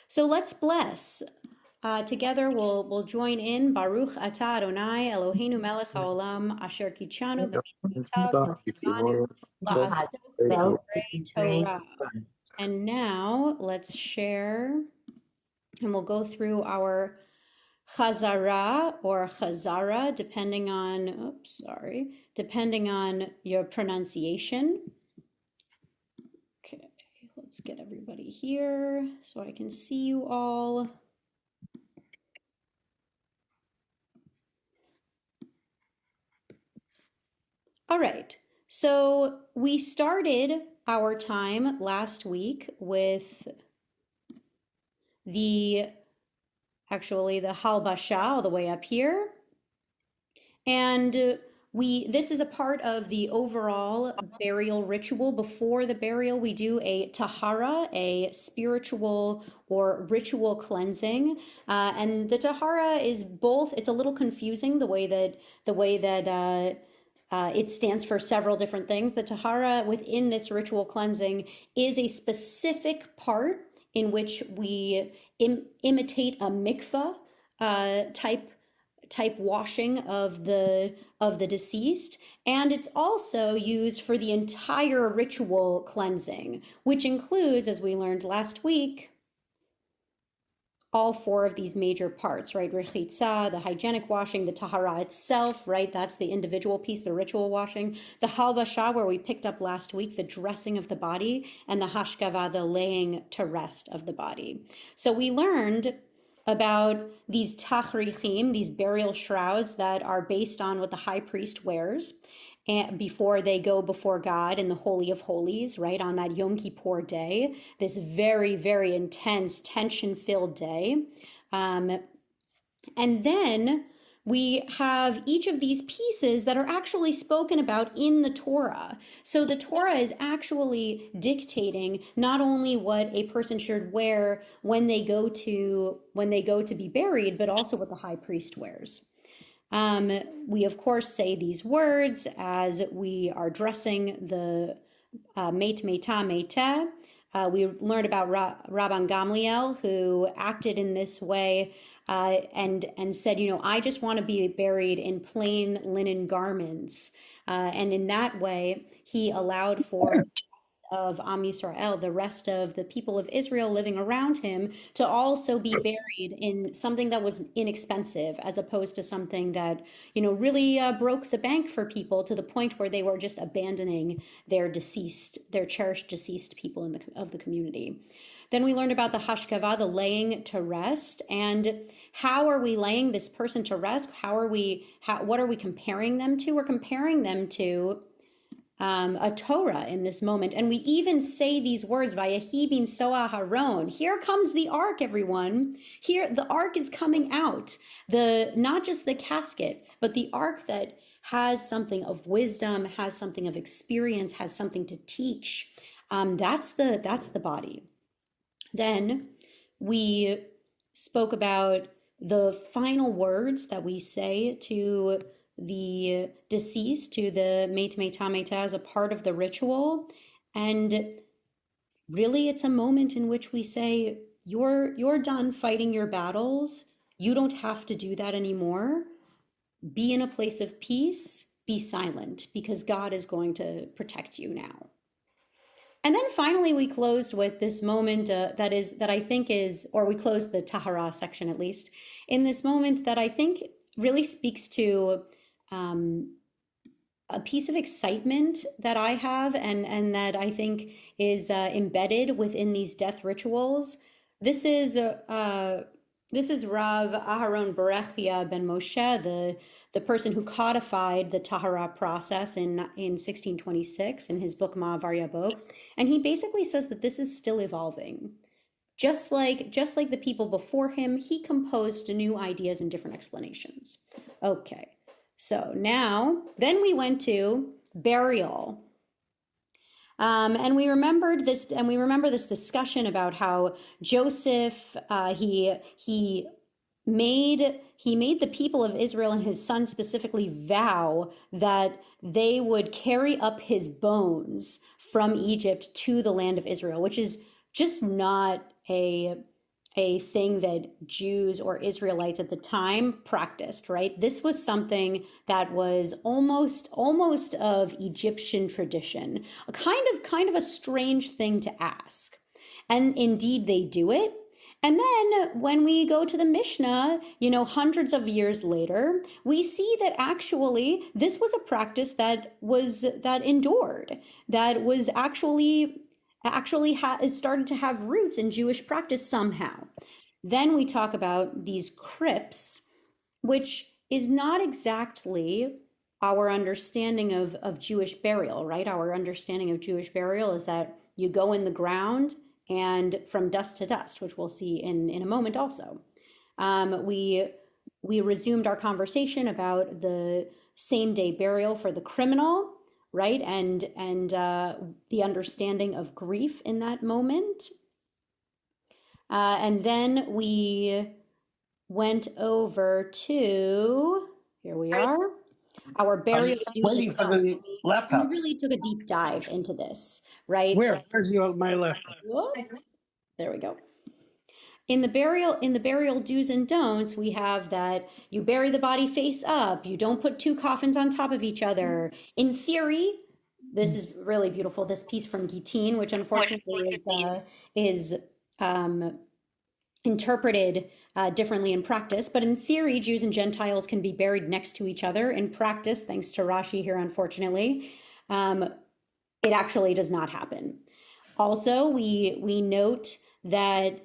So let's bless. Together we'll join in. Baruch atah Adonai Eloheinu melech haolam asher kitshanu b'mitzvotav v'tzivanu la'asok b'divrei Torah. And now let's share, and we'll go through our Chazara or Chazara, depending on, depending on your pronunciation. Okay, let's get everybody here so I can see you all. All right, so we started our time last week with the halbasha all the way up here. And this is a part of the overall burial ritual. Before the burial, we do a tahara, a spiritual or ritual cleansing. And the tahara is both, it's a little confusing the way that it stands for several different things. The tahara within this ritual cleansing is a specific part in which we imitate a mikvah type washing of the deceased, and it's also used for the entire ritual cleansing, which includes, as we learned last week, all four of these major parts, right? Rechitza, the hygienic washing, the tahara itself, right? That's the individual piece, the ritual washing. The halbasha, where we picked up last week, the dressing of the body, and the hashkava, the laying to rest of the body. So we learned about these tachrichim, these burial shrouds that are based on what the high priest wears and before they go before God in the Holy of Holies, right, on that Yom Kippur day, this very, very intense, tension-filled day. And then we have each of these pieces that are actually spoken about in the Torah. So the Torah is actually dictating not only what a person should wear when they go to be buried, but also what the high priest wears. We of course say these words as we are dressing the meit meita meita. We learned about Rabban Gamliel, who acted in this way and said, I just want to be buried in plain linen garments. And in that way, he allowed for the rest of Am Yisrael, the rest of the people of Israel living around him, to also be buried in something that was inexpensive, as opposed to something that, really broke the bank for people to the point where they were just abandoning their cherished deceased people of the community. Then we learned about the hashkava, the laying to rest, and how are we laying this person to rest? What are we comparing them to? We're comparing them to a Torah in this moment. And we even say these words, Vayehi bin Soa Haron. Here comes the ark, everyone. Here, the ark is coming out. Not just the casket, but the ark that has something of wisdom, has something of experience, has something to teach. That's the body. Then we spoke about the final words that we say to the deceased, to the meit meita meita, as a part of the ritual. And really, it's a moment in which we say, you're done fighting your battles. You don't have to do that anymore. Be in a place of peace. Be silent, because God is going to protect you now. And then finally, we closed with this moment we closed the Tahara section, at least, in this moment that I think really speaks to a piece of excitement that I have and that I think is embedded within these death rituals. This is Rav Aharon Berechia ben Moshe, the person who codified the Tahara process in 1626 in his book Ma'avar Yabok, and he basically says that this is still evolving. Just like the people before him, he composed new ideas and different explanations. Okay, so then we went to burial. And we remember this discussion about how Joseph, he made the people of Israel and his son specifically vow that they would carry up his bones from Egypt to the land of Israel, which is just not a a thing that Jews or Israelites at the time practiced, right? This was something that was almost of Egyptian tradition, a kind of a strange thing to ask. And indeed they do it. And then when we go to the Mishnah, hundreds of years later, we see that actually this was a practice that endured, that was it started to have roots in Jewish practice somehow. Then we talk about these crypts, which is not exactly our understanding of Jewish burial, right? Our understanding of Jewish burial is that you go in the ground and from dust to dust, which we'll see in a moment also. We resumed our conversation about the same day burial for the criminal, right? And the understanding of grief in that moment. And then we went over to, here we are, our burial do's and don'ts. We really took a deep dive into this, right? Where's my laptop? Whoop. There we go. In the burial do's and don'ts, we have that you bury the body face up, you don't put two coffins on top of each other. In theory, this is really beautiful, this piece from Gittin, which unfortunately is interpreted differently in practice. But in theory, Jews and Gentiles can be buried next to each other. In practice, thanks to Rashi here, unfortunately, it actually does not happen. Also, we note that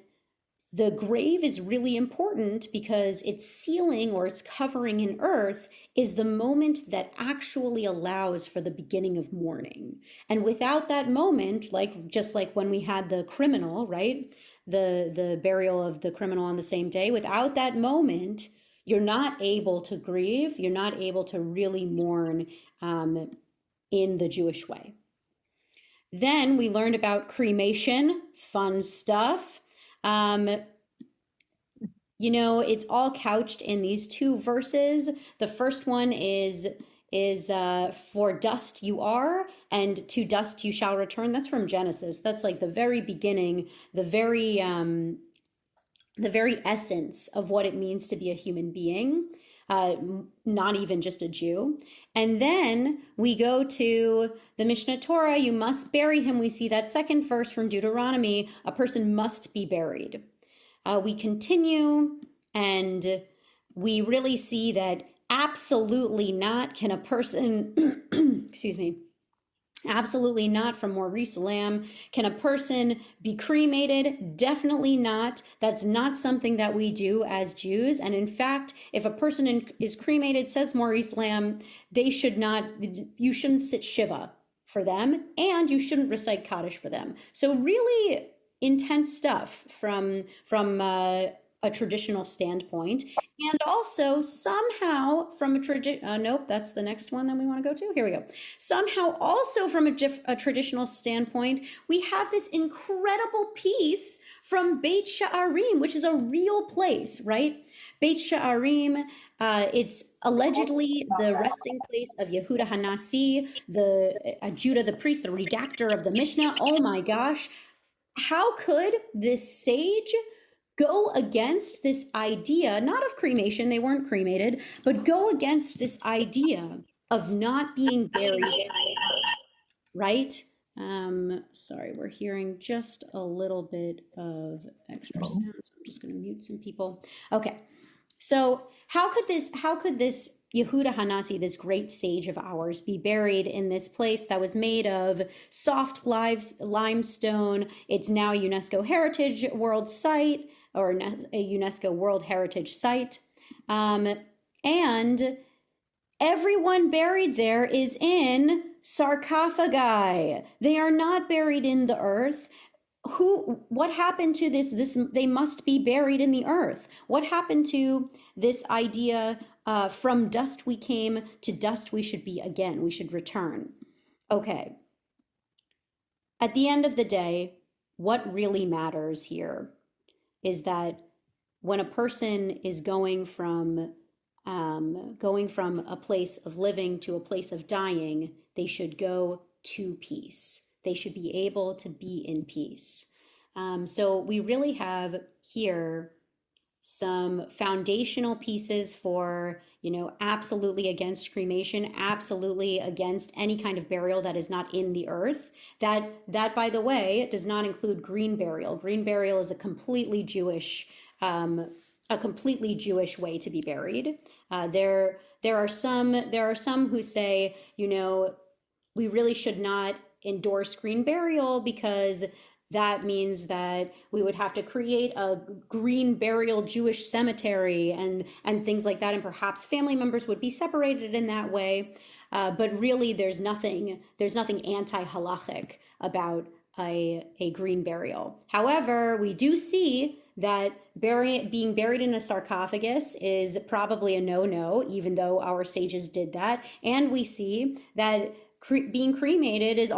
the grave is really important because its sealing or its covering in earth is the moment that actually allows for the beginning of mourning. And without that moment, just like when we had the criminal, right? The burial of the criminal on the same day, without that moment, you're not able to grieve, you're not able to really mourn in the Jewish way. Then we learned about cremation, fun stuff. It's all couched in these two verses. The first one is for dust you are, and to dust you shall return. That's from Genesis. That's like the very beginning, the very essence of what it means to be a human being, not even just a Jew. And then we go to the Mishnah Torah, you must bury him. We see that second verse from Deuteronomy, a person must be buried. We continue and we really see that absolutely not can a person, excuse me, absolutely not, from Maurice Lamb. Can a person be cremated? Definitely not. That's not something that we do as Jews. And in fact, if a person is cremated, says Maurice Lamb, you shouldn't sit Shiva for them, and you shouldn't recite Kaddish for them. So really intense stuff from a traditional standpoint, and also somehow from a nope, that's the next one that we want to go to. Here we go. Somehow also from a traditional standpoint, we have this incredible piece from Beit Sha'arim, which is a real place, right? Beit Sha'arim, it's allegedly the resting place of Yehuda Hanasi, Judah the priest, the redactor of the Mishnah. Oh my gosh. How could this sage go against this idea, not of cremation, they weren't cremated, but go against this idea of not being buried, right? Sorry, we're hearing just a little bit of extra sound, so I'm just going to mute some people. Okay, so how could this Yehuda Hanasi, this great sage of ours, be buried in this place that was made of soft limestone? It's now a UNESCO Heritage World Site, or a UNESCO World Heritage Site. And everyone buried there is in sarcophagi. They are not buried in the earth. What happened to this? They must be buried in the earth. What happened to this idea, from dust we came, to dust we should be again, we should return? Okay. At the end of the day, what really matters here is that when a person is going from a place of living to a place of dying, they should go to peace. They should be able to be in peace. So we really have here some foundational pieces for, absolutely against cremation, absolutely against any kind of burial that is not in the earth. That, by the way, does not include green burial. Green burial is um, a completely Jewish way to be buried. There are some who say, we really should not endorse green burial because that means that we would have to create a green burial Jewish cemetery and things like that, and perhaps family members would be separated in that way. But really, there's nothing anti-halachic about a green burial. However, we do see that being buried in a sarcophagus is probably a no-no, even though our sages did that, and we see that being cremated is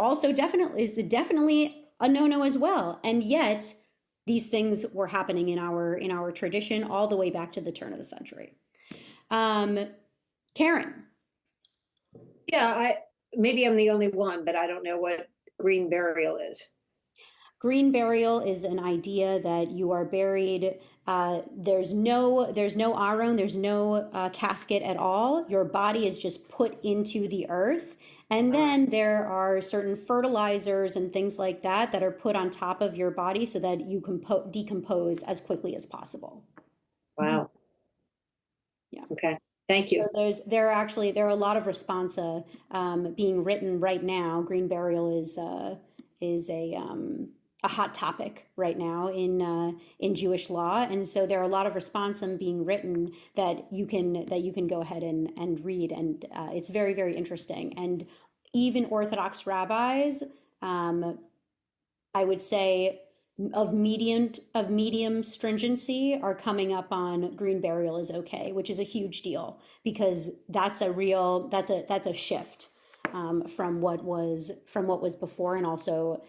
definitely a no-no as well. And yet these things were happening in our tradition all the way back to the turn of the century. Karen. Yeah, maybe I'm the only one, but I don't know what green burial is. Green burial is an idea that you are buried. There's no aron, there's no casket at all. Your body is just put into the earth, and then there are certain fertilizers and things like that that are put on top of your body so that you can decompose as quickly as possible. Wow. Yeah. Okay. Thank you. So there are a lot of responsa being written right now. Green burial is a hot topic right now in Jewish law, and so there are a lot of responsum being written that you can go ahead and read, and it's very, very interesting. And even Orthodox rabbis, I would say, of medium stringency are coming up on green burial is okay, which is a huge deal because that's a shift from what was before, and also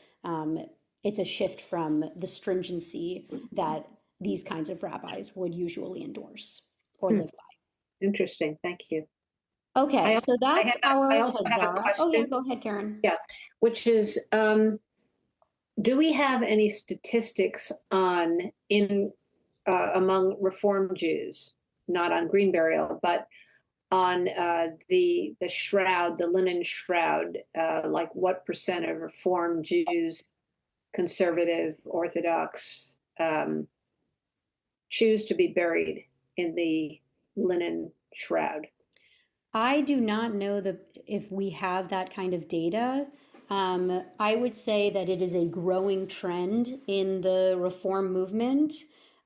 it's a shift from the stringency that these kinds of rabbis would usually endorse or Hmm. live by. Interesting. Thank you. Okay, so that's I our also have a Hazara. Oh yeah, question. go ahead, Karen. Yeah, which is, do we have any statistics on in among Reform Jews, not on green burial, but on the shroud, the linen shroud, like what percent of Reform Jews, conservative, Orthodox, choose to be buried in the linen shroud? I do not know if we have that kind of data. I would say that it is a growing trend in the reform movement.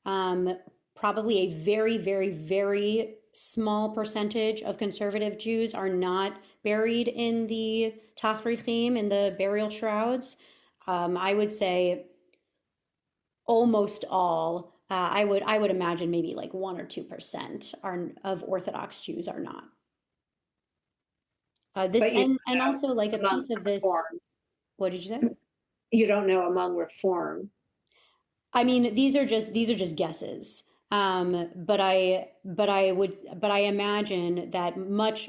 Um, Probably a very, very, very small percentage of conservative Jews are not buried in the tachrichim, in the burial shrouds. I would say almost all. I would imagine maybe like 1 or 2% of Orthodox Jews are not. This But you and know, also like a among piece of this. Reform, What did you say? you don't know among Reform. I mean, these are just guesses. But I imagine that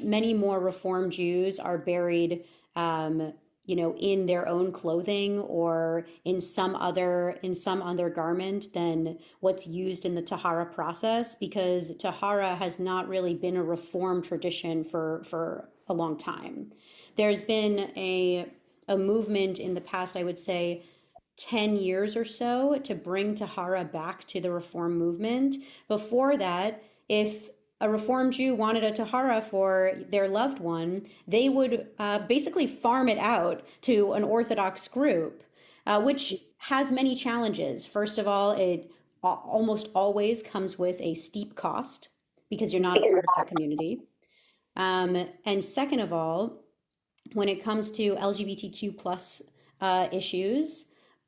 many more Reform Jews are buried, in their own clothing or in some other garment than what's used in the Tahara process, because Tahara has not really been a Reform tradition for a long time. There's been a movement in the past, I would say, 10 years or so to bring Tahara back to the Reform movement. Before that, if a Reform Jew wanted a Tahara for their loved one, they would basically farm it out to an Orthodox group, which has many challenges. First of all, it almost always comes with a steep cost because you're not a part of that community. And second of all, when it comes to LGBTQ plus issues,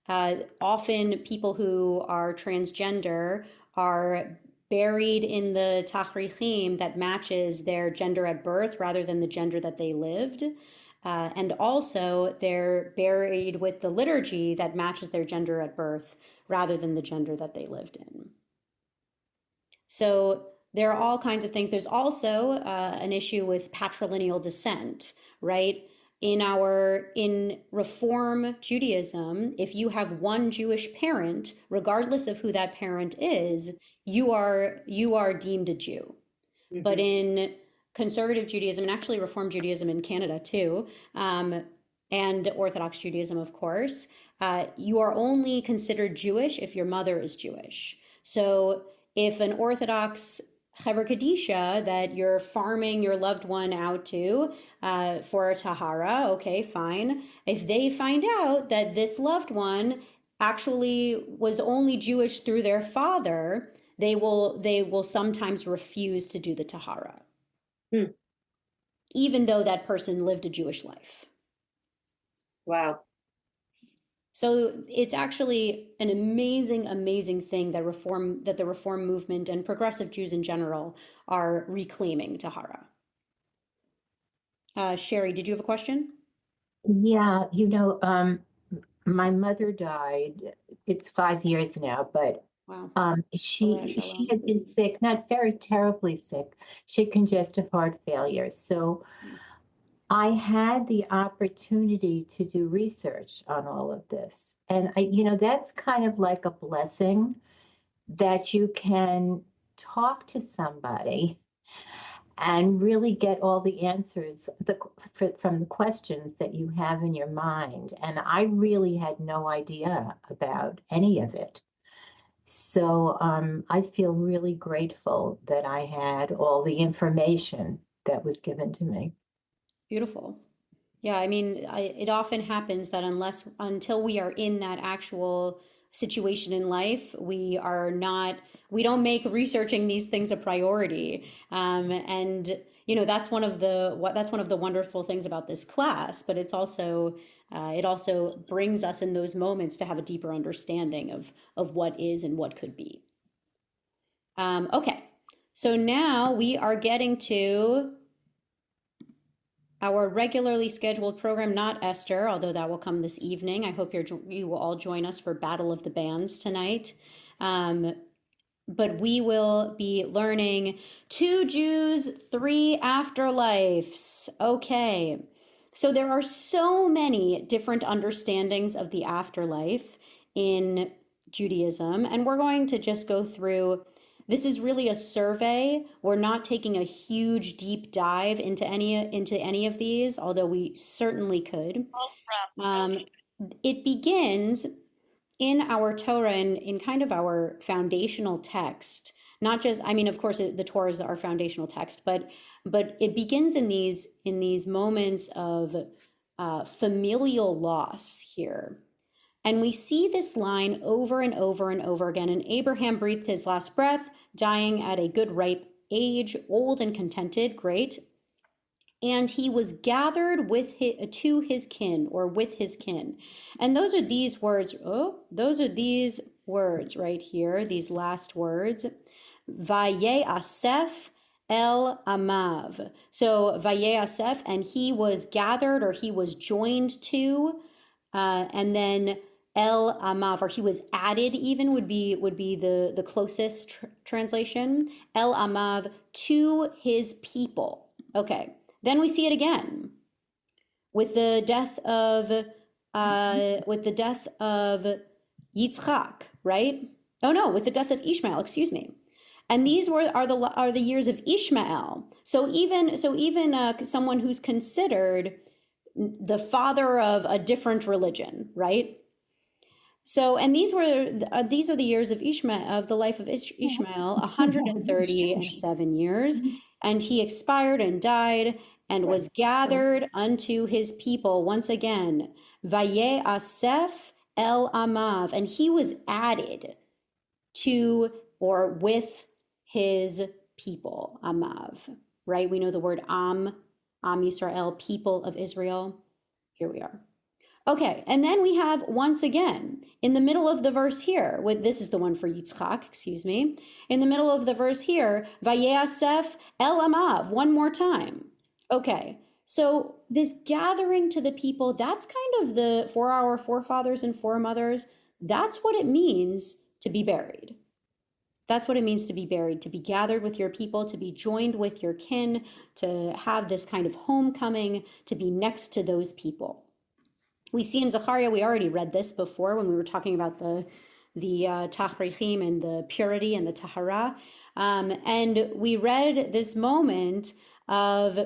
often people who are transgender are buried in the tachrichim that matches their gender at birth rather than the gender that they lived. And also, they're buried with the liturgy that matches their gender at birth rather than the gender that they lived in. So there are all kinds of things. There's also an issue with patrilineal descent, right? In Reform Judaism, if you have one Jewish parent, regardless of who that parent is, you are deemed a Jew. But Hmm. in conservative Judaism, and actually Reform Judaism in Canada too, and Orthodox Judaism, of course, you are only considered Jewish if your mother is Jewish. So if an Orthodox Hever Kadisha that you're farming your loved one out to for a Tahara, okay, fine. If they find out that this loved one actually was only Jewish through their father, they will sometimes refuse to do the Tahara, Hmm. even though that person lived a Jewish life. Wow. So it's actually an amazing, amazing thing that the reform movement and progressive Jews in general are reclaiming Tahara. Sherry, did you have a question? Yeah, my mother died. It's 5 years now, but Wow. Alaa she shalom. had been sick, not very terribly sick. She had congestive heart failure. So I had the opportunity to do research on all of this. And that's kind of like a blessing that you can talk to somebody and really get all the answers from the questions that you have in your mind. And I really had no idea about any of it. So I feel really grateful that I had all the information that was given to me. Beautiful. Yeah, I mean, it often happens that until we are in that actual situation in life, we don't make researching these things a priority. And that's one of the wonderful things about this class, but it also brings us in those moments to have a deeper understanding of what is and what could be. Okay, so now we are getting to our regularly scheduled program, not Esther, although that will come this evening. I hope you will all join us for Battle of the Bands tonight. But we will be learning two Jews, three afterlives. Okay. So there are so many different understandings of the afterlife in Judaism, and we're going to just go through. This is really a survey. We're not taking a huge deep dive into any of these, although we certainly could. Um, it begins in our Torah and in kind of our foundational text. Not just, I mean, of course, the Torah is our foundational text, but it begins in these moments of familial loss here. And we see this line over and over and over again. And Abraham breathed his last breath, dying at a good ripe age, old and contented, great. And he was gathered to his kin, or with his kin. And those are these words. Oh, those are these words right here, these last words. Vayasef el amav. So Vayasef, and he was gathered, or he was joined to, and then El Amav, or he was added even would be the closest translation. El Amav, to his people. Okay. Then we see it again with the death of Yitzchak, right? Oh no, with the death of Ishmael, excuse me. And these are the years of Ishmael. So even someone who's considered the father of a different religion, right? So, and these are the years of Ishmael, of the life of Ishmael, 137 years, and he expired and died and was gathered unto his people once again. Vayasef el amav, and he was added to or with his people, amav, right? We know the word Am Yisrael, people of Israel. Here we are. Okay, and then we have once again in the middle of the verse here, this is the one for Yitzchak, excuse me. In the middle of the verse here, Vayasef el amav, one more time. Okay, so this gathering to the people, that's kind of for our forefathers and foremothers, that's what it means to be buried. That's what it means to be buried, to be gathered with your people, to be joined with your kin, to have this kind of homecoming, to be next to those people. We see in Zechariah, we already read this before when we were talking about the tachrichim and the purity and the tahara. And we read this moment of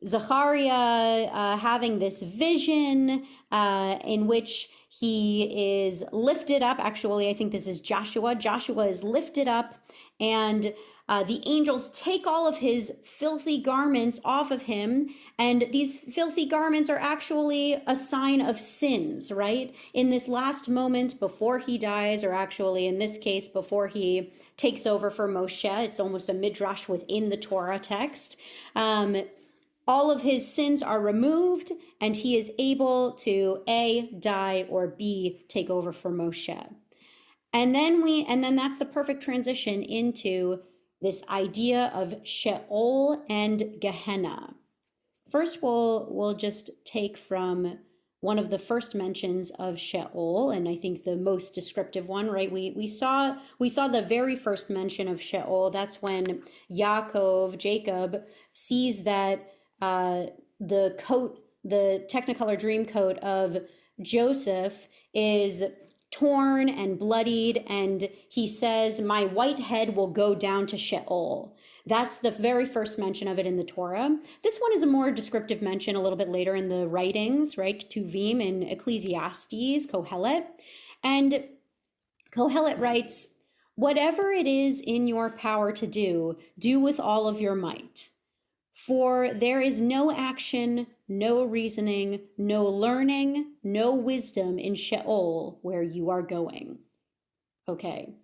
Zechariah having this vision in which he is lifted up. Actually, I think this is Joshua. Joshua is lifted up, and the angels take all of his filthy garments off of him. And these filthy garments are actually a sign of sins, right? In this last moment before he dies, or actually in this case, before he takes over for Moshe, it's almost a midrash within the Torah text. All of his sins are removed, and he is able to A, die, or B, take over for Moshe. And then that's the perfect transition into this idea of Sheol and Gehenna. First, we'll just take from one of the first mentions of Sheol, and I think the most descriptive one, right? We saw the very first mention of Sheol. That's when Jacob sees that the Technicolor dream coat of Joseph is torn and bloodied, and he says, "My white head will go down to Sheol." That's the very first mention of it in the Torah. This one is a more descriptive mention a little bit later in the writings, right? Ketuvim in Ecclesiastes, Kohelet. And Kohelet writes, "Whatever it is in your power to do, do with all of your might. For there is no action, no reasoning, no learning, no wisdom in Sheol where you are going." Okay.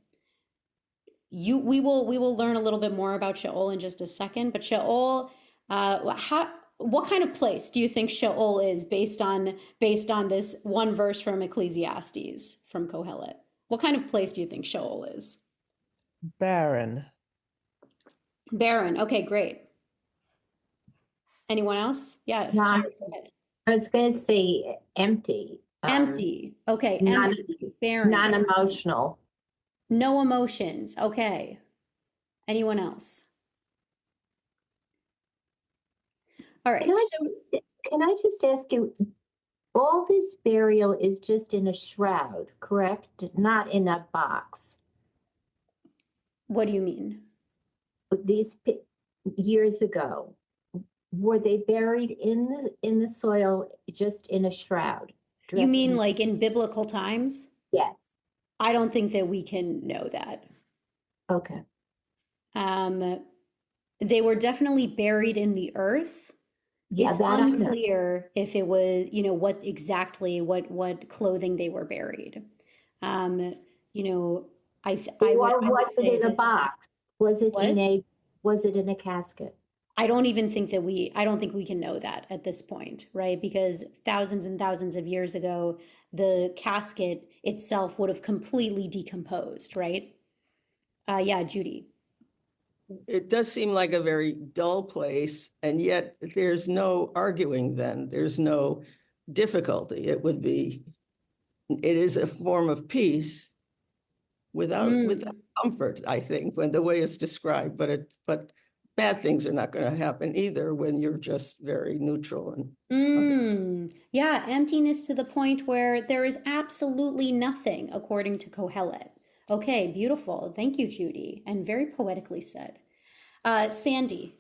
We will learn a little bit more about Sheol in just a second, but Sheol, what kind of place do you think Sheol is based on this one verse from Ecclesiastes from Kohelet? What kind of place do you think Sheol is? Barren. Barren. Okay, great. Anyone else? Yeah. No, Sure. I was going to say empty. Empty. Okay, empty. Barren. Non-emotional. No emotions. Okay. Anyone else? All right. Can I just ask you, all this burial is just in a shroud, correct? Not in a box. What do you mean? These years ago, were they buried in the soil just in a shroud? You mean like in biblical times? Yes. I don't think that we can know that. Okay. They were definitely buried in the earth. Yeah, it's unclear if it was, what clothing they were buried. Was it in a box? Was it in a casket? I don't think we can know that at this point, right? Because thousands and thousands of years ago, the casket itself would have completely decomposed, right? Yeah, Judy. It does seem like a very dull place, and yet there's no arguing then. There's no difficulty. It is a form of peace without comfort, I think, when the way it's described, but bad things are not going to happen either when you're just very neutral and Yeah, emptiness to the point where there is absolutely nothing, according to Kohelet. Okay, beautiful. Thank you, Judy, and very poetically said. Sandy.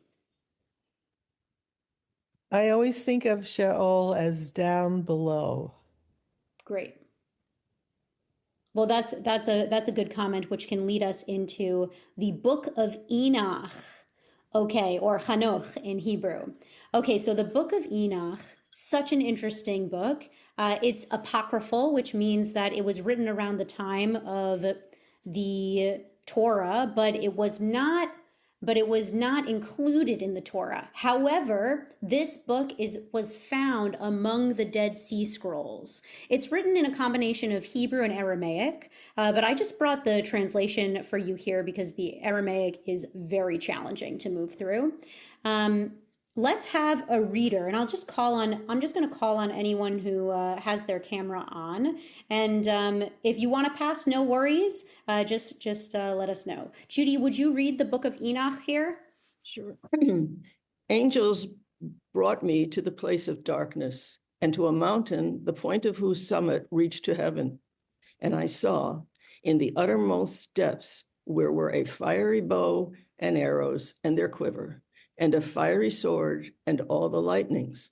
I always think of Sheol as down below. Great. Well, that's a good comment, which can lead us into the book of Enoch. Okay, or Hanoch in Hebrew. Okay, so the book of Enoch, such an interesting book. It's apocryphal, which means that it was written around the time of the Torah, but it was not included in the Torah. However, this book was found among the Dead Sea Scrolls. It's written in a combination of Hebrew and Aramaic, but I just brought the translation for you here because the Aramaic is very challenging to move through. let's have a reader, and I'm just going to call on anyone who has their camera on. And if you want to pass, no worries. Just let us know. Judy, would you read the book of Enoch here? Sure. Angels brought me to the place of darkness and to a mountain, the point of whose summit reached to heaven. And I saw in the uttermost depths where were a fiery bow and arrows and their quiver, and a fiery sword and all the lightnings.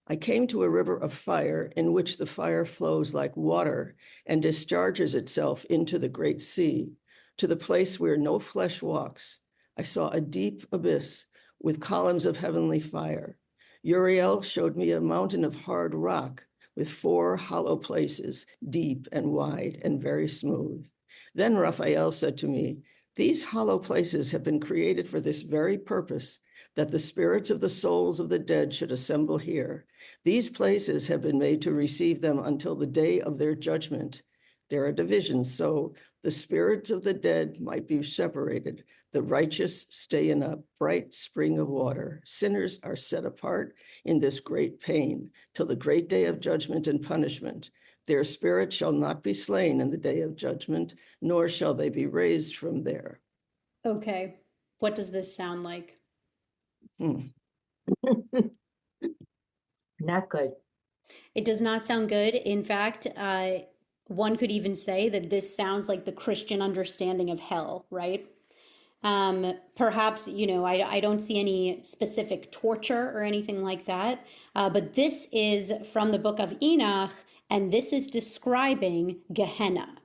I came to a river of fire in which the fire flows like water and discharges itself into the great sea, to the place where no flesh walks. I saw a deep abyss with columns of heavenly fire. Uriel showed me a mountain of hard rock with 4 hollow places, deep and wide and very smooth. Then Raphael said to me, these hollow places have been created for this very purpose, that the spirits of the souls of the dead should assemble here. These places have been made to receive them until the day of their judgment. There are divisions, so the spirits of the dead might be separated. The righteous stay in a bright spring of water. Sinners are set apart in this great pain till the great day of judgment and punishment. Their spirit shall not be slain in the day of judgment, nor shall they be raised from there. Okay. What does this sound like? Not good. It does not sound good. In fact, one could even say that this sounds like the Christian understanding of hell, right? Perhaps, I don't see any specific torture or anything like that. But this is from the book of Enoch, and this is describing Gehenna.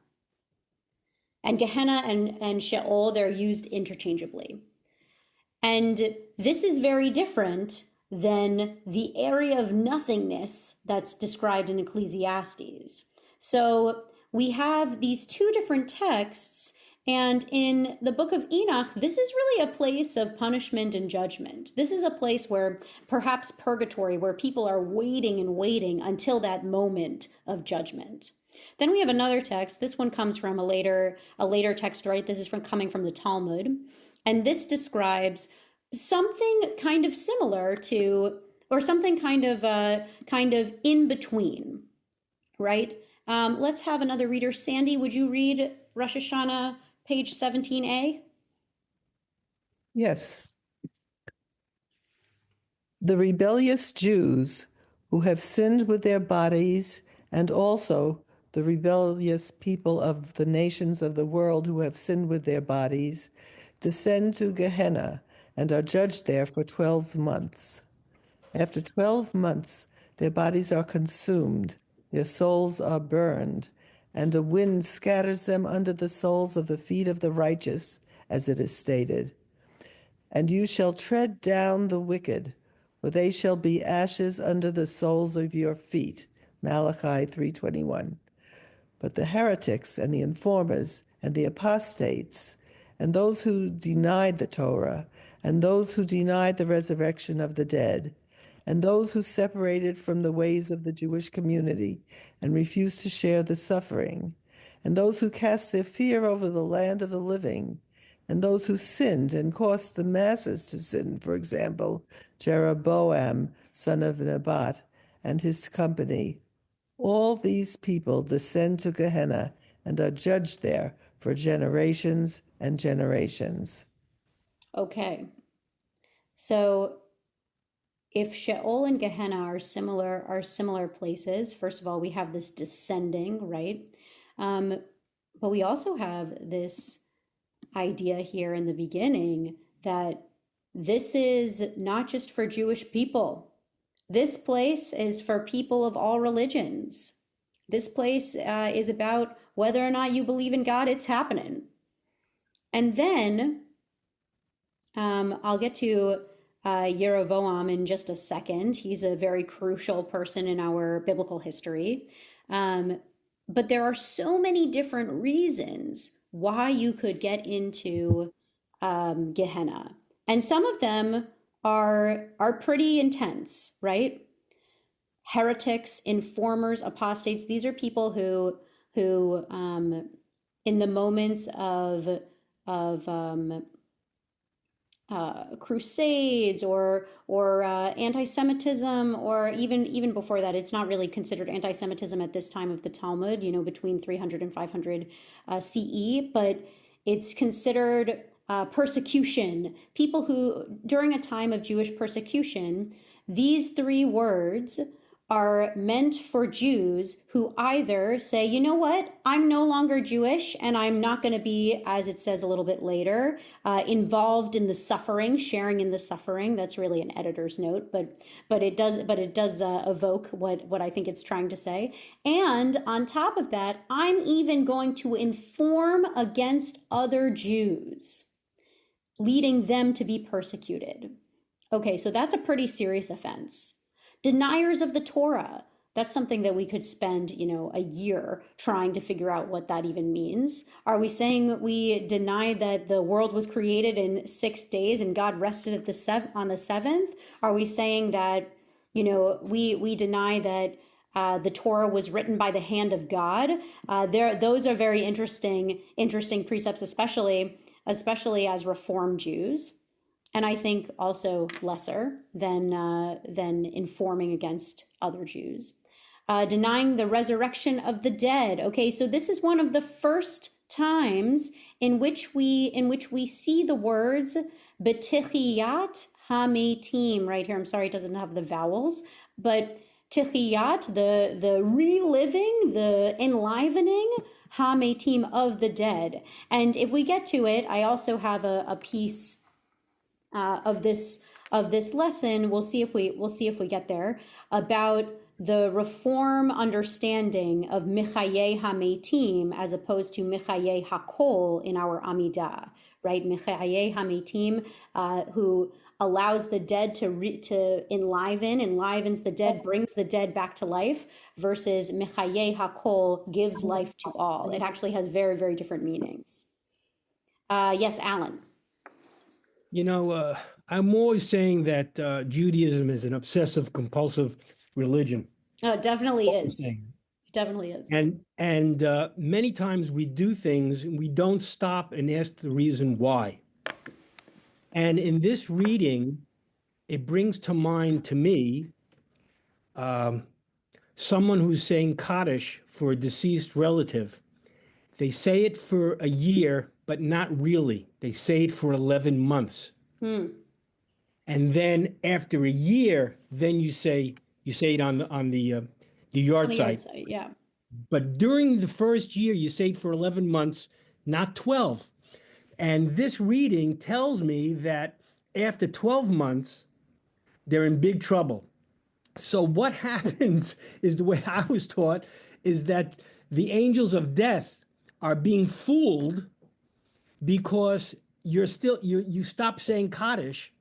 And Gehenna and Sheol, they're used interchangeably. And this is very different than the area of nothingness that's described in Ecclesiastes. So we have these 2 different texts, and in the book of Enoch, this is really a place of punishment and judgment. This is a place where perhaps purgatory, where people are waiting and waiting until that moment of judgment. Then we have another text. This one comes from a later text, right? This is coming from the Talmud. And this describes something kind of similar to, or something kind of in between, right? Let's have another reader. Sandy, would you read Rosh Hashanah, page 17a? Yes. The rebellious Jews who have sinned with their bodies, and also the rebellious people of the nations of the world who have sinned with their bodies, descend to Gehenna and are judged there for 12 months. After 12 months, their bodies are consumed, their souls are burned, and a wind scatters them under the soles of the feet of the righteous, as it is stated. And you shall tread down the wicked, for they shall be ashes under the soles of your feet. Malachi 3:21. But the heretics and the informers and the apostates and those who denied the Torah and those who denied the resurrection of the dead and those who separated from the ways of the Jewish community and refused to share the suffering, and those who cast their fear over the land of the living, and those who sinned and caused the masses to sin, for example, Jeroboam, son of Nebat, and his company. All these people descend to Gehenna and are judged there for generations and generations. Okay. So if Sheol and Gehenna are similar places, first of all, we have this descending, right? But we also have this idea here in the beginning that this is not just for Jewish people. This place is for people of all religions. This place is about whether or not you believe in God, it's happening. And then I'll get to Yeroboam in just a second. He's a very crucial person in our biblical history. But there are so many different reasons why you could get into Gehenna. And some of them are pretty intense, right? Heretics, informers, apostates, these are people who in the moments of crusades or anti-Semitism, or even before that. It's not really considered anti-Semitism at this time of the Talmud, between 300 and 500 CE, but it's considered persecution. People who, during a time of Jewish persecution, these three words are meant for Jews who either say, you know what, I'm no longer Jewish and I'm not going to be, as it says a little bit later, involved in the suffering, sharing in the suffering. That's really an editor's note, but it does evoke what I think it's trying to say. And on top of that, I'm even going to inform against other Jews, leading them to be persecuted. Okay, so that's a pretty serious offense. Deniers of the Torah. That's something that we could spend, a year trying to figure out what that even means. Are we saying we deny that the world was created in 6 days and God rested on the seventh? Are we saying that, we deny that the Torah was written by the hand of God? Those are very interesting precepts, especially as Reform Jews. And I think also lesser than informing against other Jews. Denying the resurrection of the dead. Okay, so this is one of the first times in which we see the words b'tichiyat hametim right here. I'm sorry, it doesn't have the vowels, but tichiyat, the reliving, the enlivening, hametim, of the dead. And if we get to it, I also have a piece of this lesson. We'll see if we get there, about the Reform understanding of Michaye HaMeitim as opposed to Michaye HaKol in our Amidah, right? Michaye HaMeitim, who allows the dead to enlivens the dead, brings the dead back to life, versus Michaye HaKol, gives life to all. It actually has very, very different meanings. Yes, Alan. I'm always saying that Judaism is an obsessive compulsive religion. Oh, it definitely is. It definitely is. And many times we do things and we don't stop and ask the reason why. And in this reading, it brings to mind to me someone who's saying Kaddish for a deceased relative. They say it for a year, but not really. They say it for 11 months. And then after a year, then you say it on the yard site. Yeah. But during the first year, you say it for 11 months, not 12. And this reading tells me that after 12 months, they're in big trouble. So what happens is, the way I was taught, is that the angels of death are being fooled because you stop saying Kaddish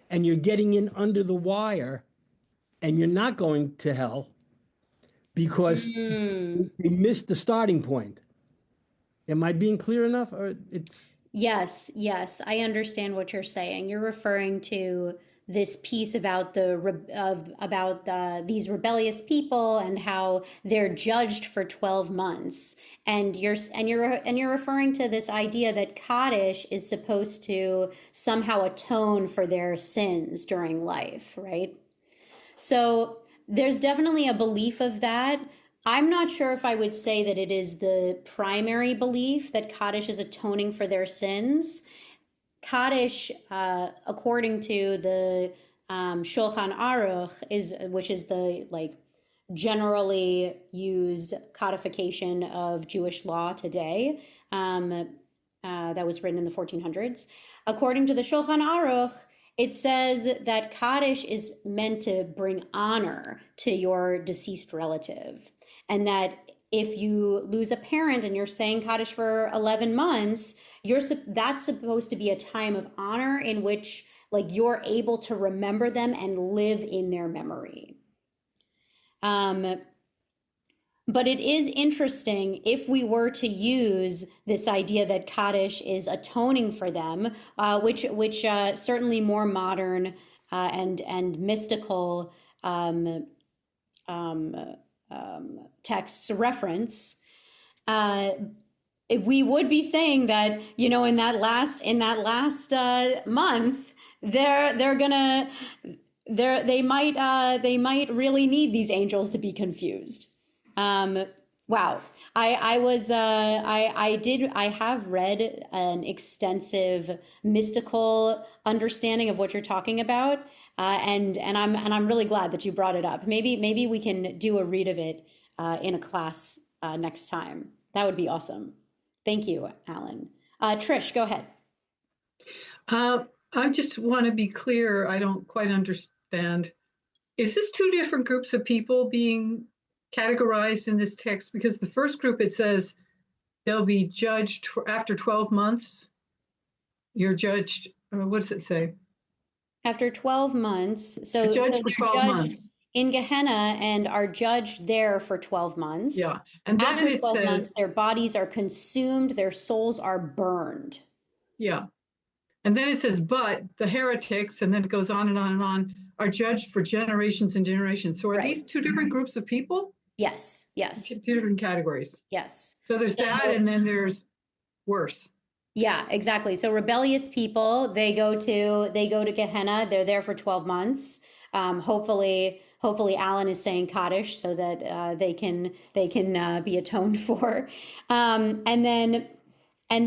and you're getting in under the wire and you're not going to hell because they missed the starting point. Am I being clear enough? Or it's... Yes, I understand what you're saying. You're referring to this piece about these rebellious people and how they're judged for 12 months. And you're referring to this idea that Kaddish is supposed to somehow atone for their sins during life, right? So there's definitely a belief of that. I'm not sure if I would say that it is the primary belief that Kaddish is atoning for their sins. Kaddish, according to the Shulchan Aruch, which is the generally used codification of Jewish law today, that was written in the 1400s. According to the Shulchan Aruch, it says that Kaddish is meant to bring honor to your deceased relative, and that if you lose a parent and you're saying Kaddish for 11 months, that's supposed to be a time of honor in which you're able to remember them and live in their memory. But it is interesting if we were to use this idea that Kaddish is atoning for them, which certainly more modern and mystical texts reference. We would be saying that in that last month they're gonna they might really need these angels to be confused. Wow. I have read an extensive mystical understanding of what you're talking about, and I'm really glad that you brought it up. Maybe we can do a read of it in a class next time. That would be awesome. Thank you, Alan. Trish, go ahead. I just want to be clear. I don't quite understand. Is this two different groups of people being categorized in this text? Because the first group, it says they'll be judged after 12 months. You're judged, what does it say? After 12 months. So judged so for they're 12 judged months. in Gehenna and are judged there for 12 months. Yeah. And then after it 12 says, months, their bodies are consumed, their souls are burned. yeah. And then it says, but the heretics, and then it goes on and on and on, are judged for generations and generations. So are Right. these two different groups of people? Yes, yes, Two different categories. yes. So there's that, and then there's worse. Yeah, exactly. So rebellious people, they go to Gehenna. They're there for 12 months. Hopefully Alan is saying Kaddish so that they can be atoned for. And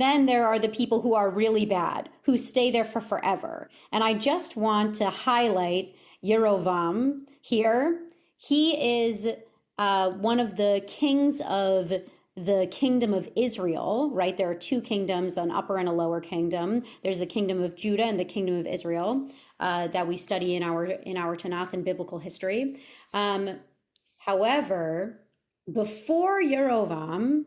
then there are the people who are really bad, who stay there for forever. And I just want to highlight Yerovam here. He is one of the kings of the kingdom of Israel, right? There are two kingdoms, an upper and a lower kingdom. There's the kingdom of Judah and the kingdom of Israel that we study in our Tanakh and biblical history. However, before Yerovam,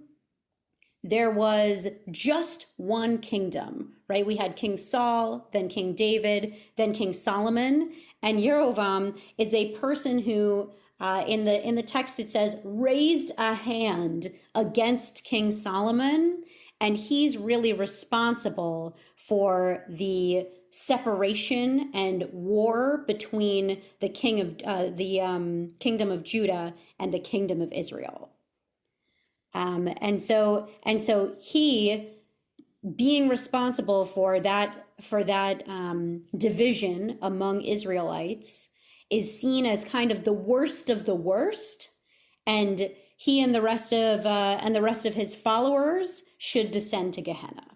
there was just one kingdom, right? We had King Saul, then King David, then King Solomon, and Yerovam is a person who, in the text it says, raised a hand against King Solomon, and he's really responsible for the separation and war between the kingdom of Judah and the kingdom of Israel. And so he, being responsible for that division among Israelites, is seen as kind of the worst of the worst, and he and the rest of his followers should descend to Gehenna.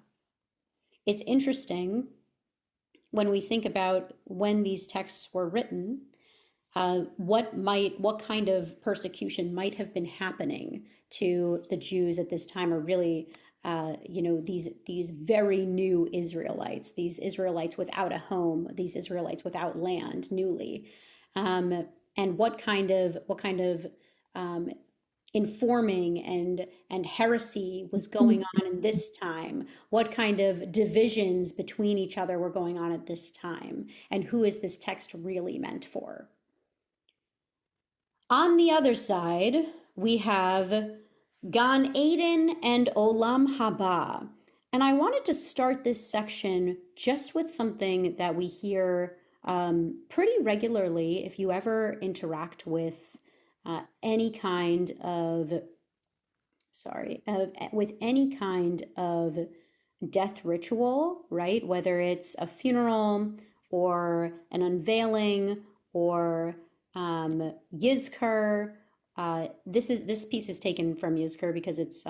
It's interesting when we think about when these texts were written, what kind of persecution might have been happening to the Jews at this time, or really, these very new Israelites, these Israelites without a home, these Israelites without land, newly, and what kind of informing and heresy was going on in this time, what kind of divisions between each other were going on at this time, and who is this text really meant for? On the other side, we have Gan Eden and Olam Haba. And I wanted to start this section just with something that we hear pretty regularly if you ever interact with any kind of death ritual, right? Whether it's a funeral or an unveiling or Yizkor. This piece is taken from Yizkor because it's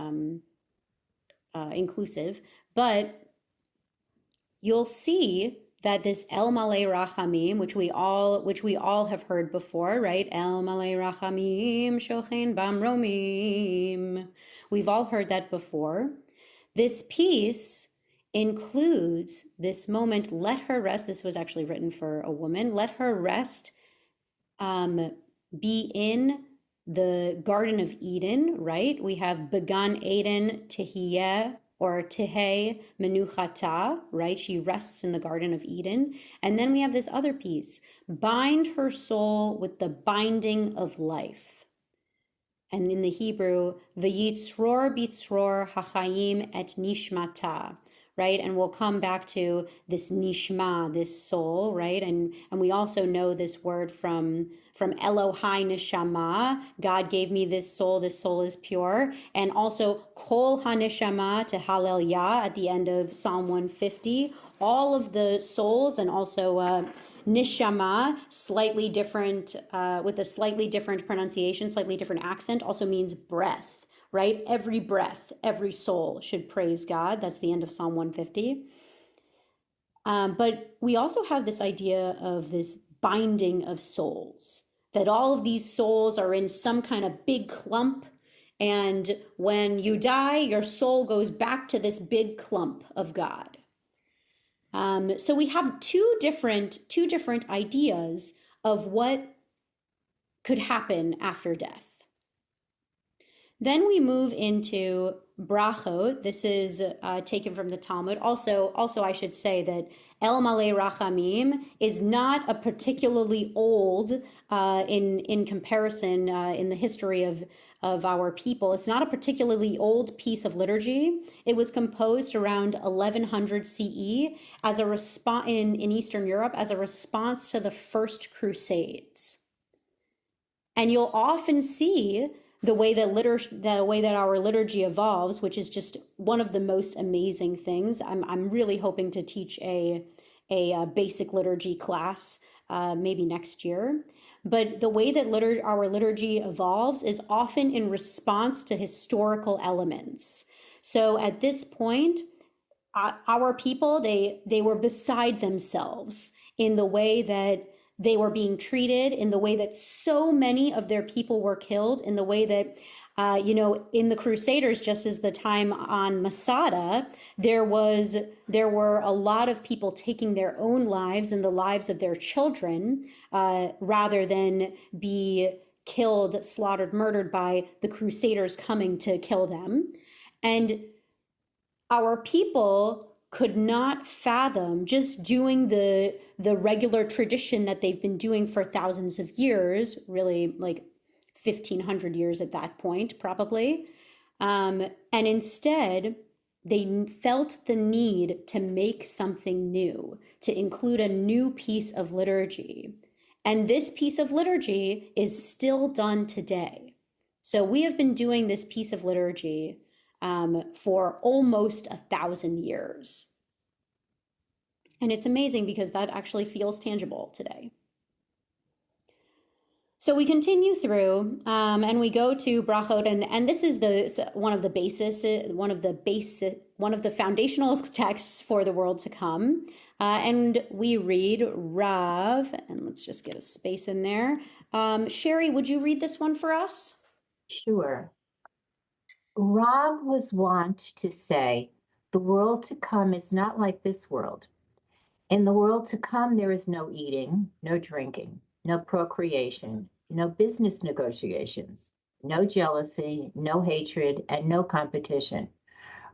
inclusive, but you'll see that this El Malei Rachamim, which we all have heard before, right? El Malei Rachamim Shochen Bam Romim. We've all heard that before. This piece includes this moment, let her rest. This was actually written for a woman. Let her rest be in the Garden of Eden, right? We have Began Eden Tehiyeh or Tehei Menuchata, right? She rests in the Garden of Eden. And then we have this other piece, bind her soul with the binding of life. And in the Hebrew, V'yitzror bitzror hachayim et nishmata, right? And we'll come back to this nishma, this soul, right? And we also know this word from Elohai neshama. God gave me this soul is pure. And also kol haneshama to Hallelujah at the end of Psalm 150. All of the souls, and also nishama, slightly different, with a slightly different pronunciation, slightly different accent, also means breath, right? Every breath, every soul should praise God. That's the end of Psalm 150. But we also have this idea of this binding of souls, that all of these souls are in some kind of big clump. And when you die, your soul goes back to this big clump of God. So we have two different ideas of what could happen after death. Then we move into brachot. This is taken from the Talmud. Also, I should say that El Malei Rachamim is not a particularly old, in comparison, in the history of our people. It's not a particularly old piece of liturgy. It was composed around 1100 CE as a response in Eastern Europe as a response to the First Crusades. And you'll often see the way that our liturgy evolves, which is just one of the most amazing things. I'm really hoping to teach a basic liturgy class maybe next year. But the way that our liturgy evolves is often in response to historical elements. So at this point, our people, they were beside themselves in the way that they were being treated, in the way that so many of their people were killed, in the way that, in the Crusaders, just as the time on Masada, there were a lot of people taking their own lives and the lives of their children, rather than be killed, slaughtered, murdered by the Crusaders coming to kill them. And our people could not fathom just doing the regular tradition that they've been doing for thousands of years, really like 1,500 years at that point, probably. And instead, they felt the need to make something new, to include a new piece of liturgy. And this piece of liturgy is still done today. So we have been doing this piece of liturgy for almost 1,000 years. And it's amazing because that actually feels tangible today. So we continue through, and we go to brachot, and this is one of the foundational texts for the world to come. And we read Rav, and let's just get a space in there. Sherry, would you read this one for us? Sure. Rav was wont to say, "The world to come is not like this world. In the world to come, there is no eating, no drinking, no procreation, no business negotiations, no jealousy, no hatred, and no competition.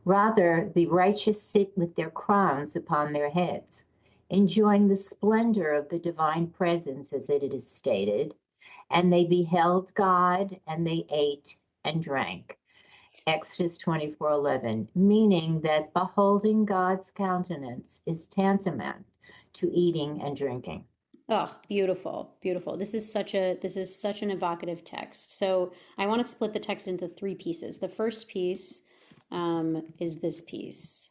Rather, the righteous sit with their crowns upon their heads, enjoying the splendor of the divine presence, as it is stated, and they beheld God, and they ate and drank." Exodus 24:11, meaning that beholding God's countenance is tantamount to eating and drinking. Oh, beautiful, beautiful. This is such an evocative text. So I want to split the text into three pieces. The first piece is this piece,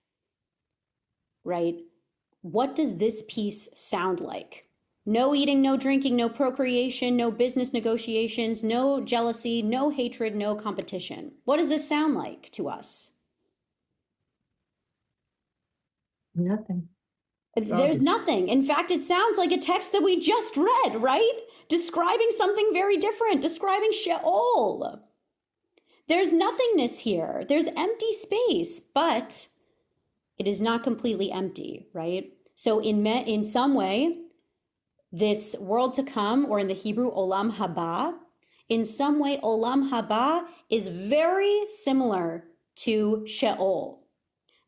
right? What does this piece sound like? No eating, no drinking, no procreation, no business negotiations, no jealousy, no hatred, no competition. What does this sound like to us? Nothing. There's nothing. In fact, it sounds like a text that we just read, right? Describing something very different, describing Sheol. There's nothingness here. There's empty space, but it is not completely empty, right? So in some way, this world to come, or in the Hebrew, Olam Haba, in some way, Olam Haba is very similar to Sheol.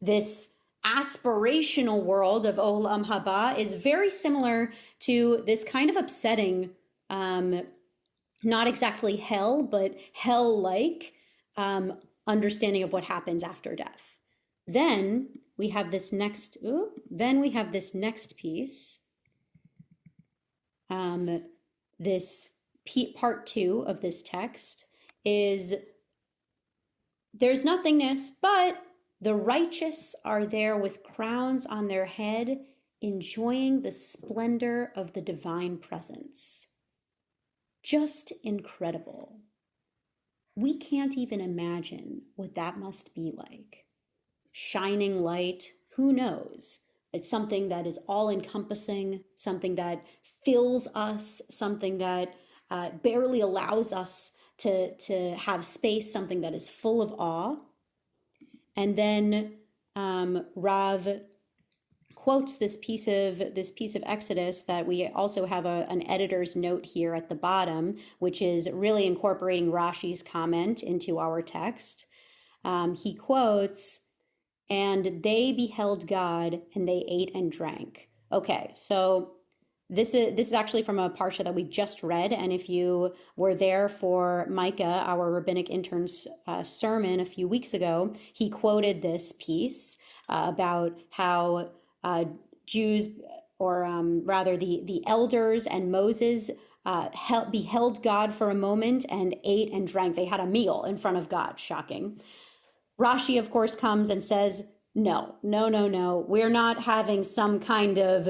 This aspirational world of Olam Haba is very similar to this kind of upsetting, not exactly hell, but hell-like understanding of what happens after death. Then we have this next. Piece. This part 2 of this text is, there's nothingness, but the righteous are there with crowns on their head, enjoying the splendor of the divine presence. Just incredible. We can't even imagine what that must be like. Shining light, who knows? It's something that is all-encompassing, something that fills us, something that barely allows us to have space, something that is full of awe. And then Rav quotes this piece of Exodus that we also have an editor's note here at the bottom, which is really incorporating Rashi's comment into our text. He quotes, "And they beheld God, and they ate and drank." Okay, so this is actually from a parsha that we just read, and if you were there for Micah, our rabbinic intern's sermon a few weeks ago, he quoted this piece about how Jews, or rather the elders and Moses beheld God for a moment and ate and drank. They had a meal in front of God. Shocking. Rashi, of course, comes and says, no. We're not having some kind of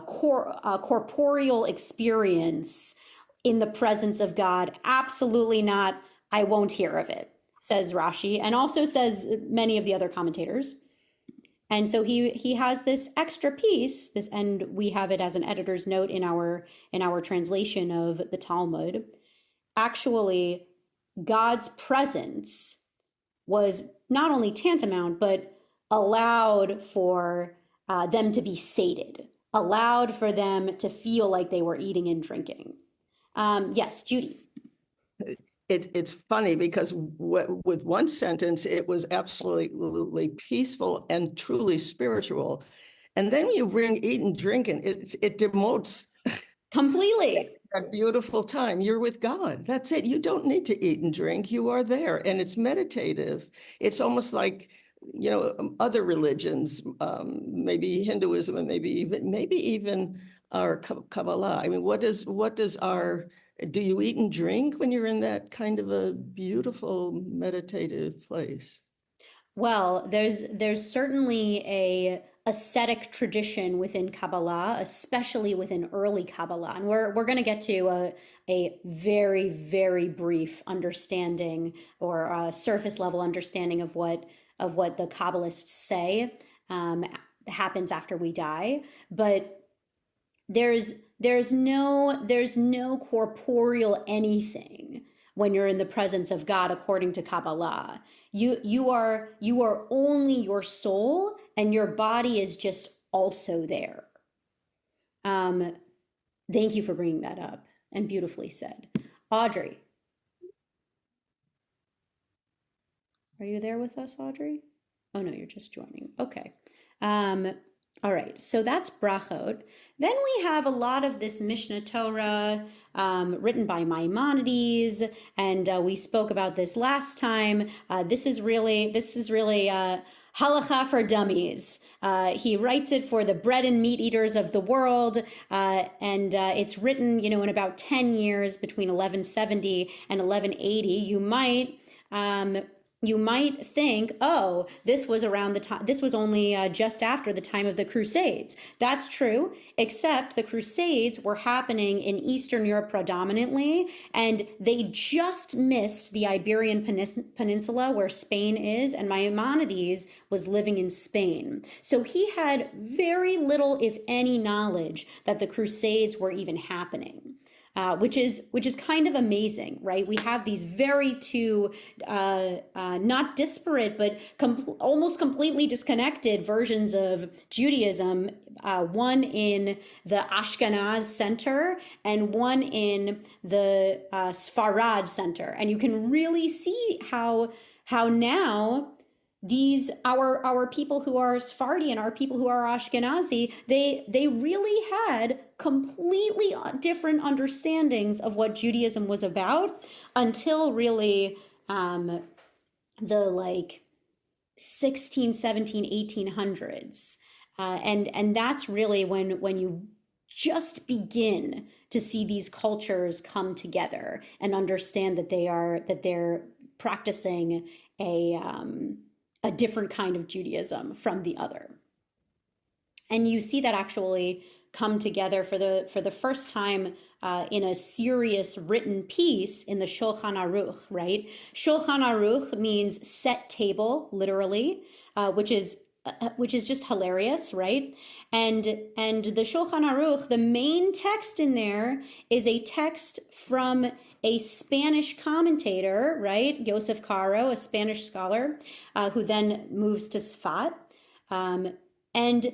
corporeal experience in the presence of God. Absolutely not. I won't hear of it, says Rashi, and also says many of the other commentators. And so he has this extra piece, and we have it as an editor's note in our translation of the Talmud. Actually, God's presence was not only tantamount, but allowed for them to be sated, allowed for them to feel like they were eating and drinking. Yes, Judy. It's funny because with one sentence, it was absolutely peaceful and truly spiritual. And then you bring eat and drink, and it demotes completely that beautiful time. You're with God. That's it. You don't need to eat and drink. You are there. And it's meditative. It's almost like, other religions, maybe Hinduism, and maybe even our Kabbalah. I mean, what does our, do you eat and drink when you're in that kind of a beautiful meditative place? Well, there's certainly a ascetic tradition within Kabbalah, especially within early Kabbalah, and we're going to get to a very, very brief understanding, or a surface level understanding of what the Kabbalists say happens after we die. But there's no corporeal anything when you're in the presence of God, according to Kabbalah. You are only your soul, and your body is just also there. Thank you for bringing that up, and beautifully said. Audrey. Are you there with us, Audrey? Oh no, you're just joining. Okay. All right, so that's brachot. Then we have a lot of this Mishnah Torah written by Maimonides, and we spoke about this last time. This is really halacha for dummies. He writes it for the bread and meat eaters of the world, and it's written, in about 10 years between 1170 and 1180. You might think, oh, this was around the time, this was only just after the time of the Crusades. That's true, except the Crusades were happening in Eastern Europe predominantly, and they just missed the Iberian Peninsula where Spain is, and Maimonides was living in Spain. So he had very little, if any, knowledge that the Crusades were even happening. Which is kind of amazing, right? We have these very two, not disparate, but almost completely disconnected versions of Judaism, one in the Ashkenaz center and one in the Sfarad center. And you can really see how now these our people who are Sephardi and our people who are Ashkenazi, they really had completely different understandings of what Judaism was about until really the 16, 17, 1800s. And that's really when you just begin to see these cultures come together and understand that they're practicing a different kind of Judaism from the other. And you see that actually come together for the first time in a serious written piece in the Shulchan Aruch, right? Shulchan Aruch means set table, literally, which is just hilarious, right? And the Shulchan Aruch, the main text in there is a text from a Spanish commentator, right? Yosef Caro, a Spanish scholar, who then moves to Sfat, and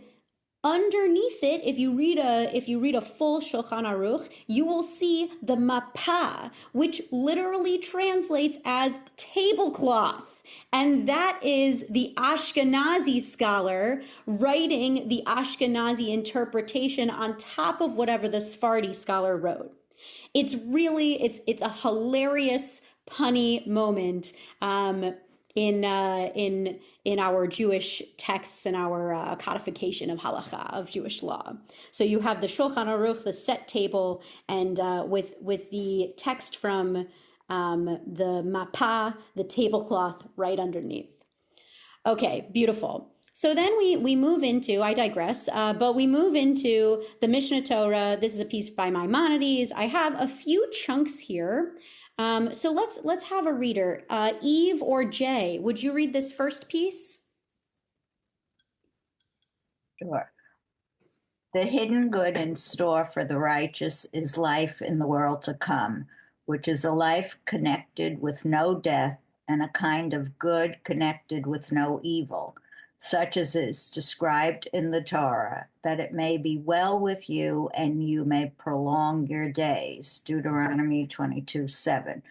underneath it, if you read a full Shulchan Aruch, you will see the mapa, which literally translates as tablecloth. And that is the Ashkenazi scholar writing the Ashkenazi interpretation on top of whatever the Sephardi scholar wrote. It's a hilarious, punny moment in our Jewish texts and our codification of halakha, of Jewish law. So you have the Shulchan Aruch, the set table, and with the text from the mapa, the tablecloth, right underneath. Okay, beautiful. So then we move into, I digress, but we move into the Mishnah Torah. This is a piece by Maimonides. I have a few chunks here. So let's have a reader. Eve or Jay, would you read this first piece? Sure. The hidden good in store for the righteous is life in the world to come, which is a life connected with no death and a kind of good connected with no evil, such as is described in the Torah, that it may be well with you and you may prolong your days, Deuteronomy 22:7,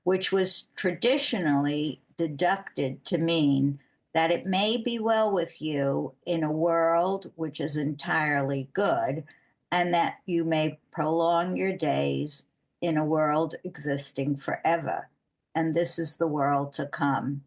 which was traditionally deducted to mean that it may be well with you in a world which is entirely good, and that you may prolong your days in a world existing forever. And this is the world to come.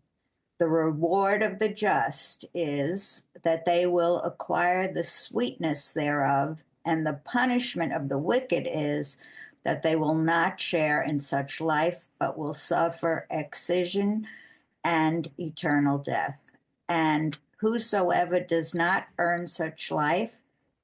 The reward of the just is that they will acquire the sweetness thereof, and the punishment of the wicked is that they will not share in such life, but will suffer excision and eternal death. And whosoever does not earn such life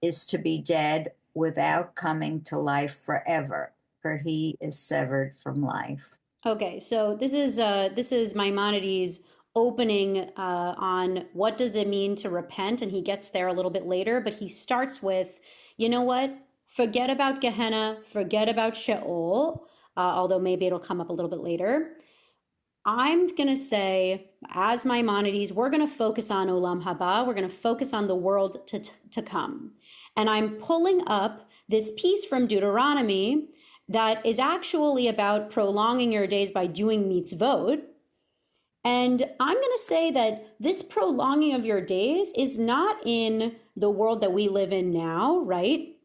is to be dead without coming to life forever, for he is severed from life. Okay, so this is Maimonides opening on what does it mean to repent, and he gets there a little bit later, but he starts with, you know what? Forget about Gehenna, forget about Sheol, although maybe it'll come up a little bit later. I'm going to say, as Maimonides, we're going to focus on Olam Haba. We're going to focus on the world to come. And I'm pulling up this piece from Deuteronomy that is actually about prolonging your days by doing mitzvot. And I'm going to say that this prolonging of your days is not in the world that we live in now, right?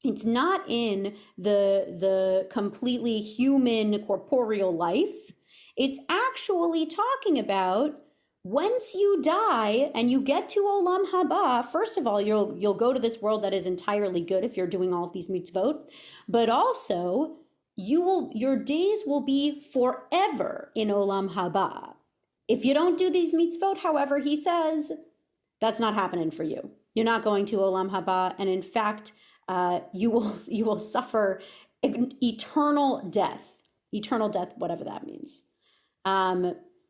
It's not in the completely human corporeal life. It's actually talking about once you die and you get to Olam Haba, first of all, you'll go to this world that is entirely good if you're doing all of these mitzvot, but also your days will be forever in Olam Haba. If you don't do these mitzvot, however, he says, that's not happening for you. You're not going to Olam Haba, and in fact, you will suffer eternal death, whatever that means.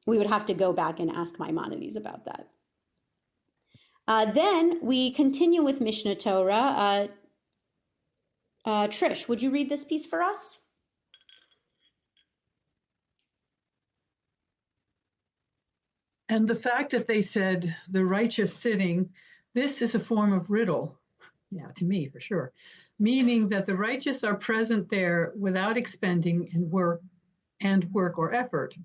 We would have to go back and ask Maimonides about that. Then we continue with Mishnah Torah. Trish, would you read this piece for us? And the fact that they said the righteous sitting, this is a form of riddle. Yeah, to me, for sure. Meaning that the righteous are present there without expending in work or effort.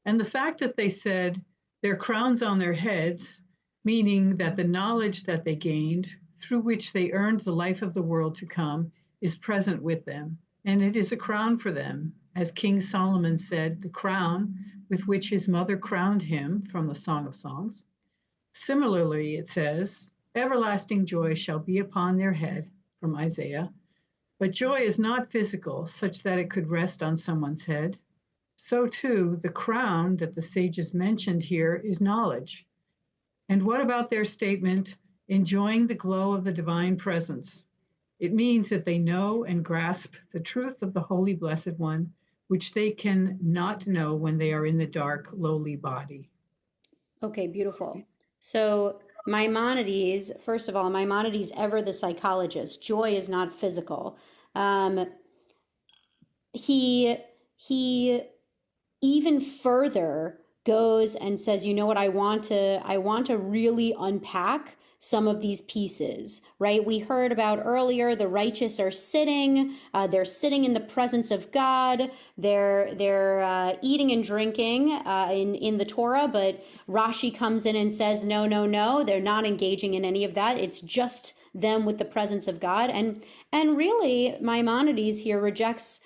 And the fact that they said their crowns on their heads, meaning that the knowledge that they gained, through which they earned the life of the world to come, is present with them. And it is a crown for them. As King Solomon said, the crown, with which his mother crowned him from the Song of Songs. Similarly, it says, everlasting joy shall be upon their head, from Isaiah. But joy is not physical, such that it could rest on someone's head. So too, the crown that the sages mentioned here is knowledge. And what about their statement, enjoying the glow of the divine presence? It means that they know and grasp the truth of the Holy Blessed One, which they can not know when they are in the dark, lowly body. Okay, beautiful. So Maimonides, first of all, Maimonides, ever the psychologist. Joy is not physical. He even further goes and says, you know what, I want to really unpack some of these pieces, right? We heard about earlier, the righteous are sitting, they're sitting in the presence of God, they're eating and drinking in the Torah, but Rashi comes in and says, no, they're not engaging in any of that. It's just them with the presence of God. And really, Maimonides here rejects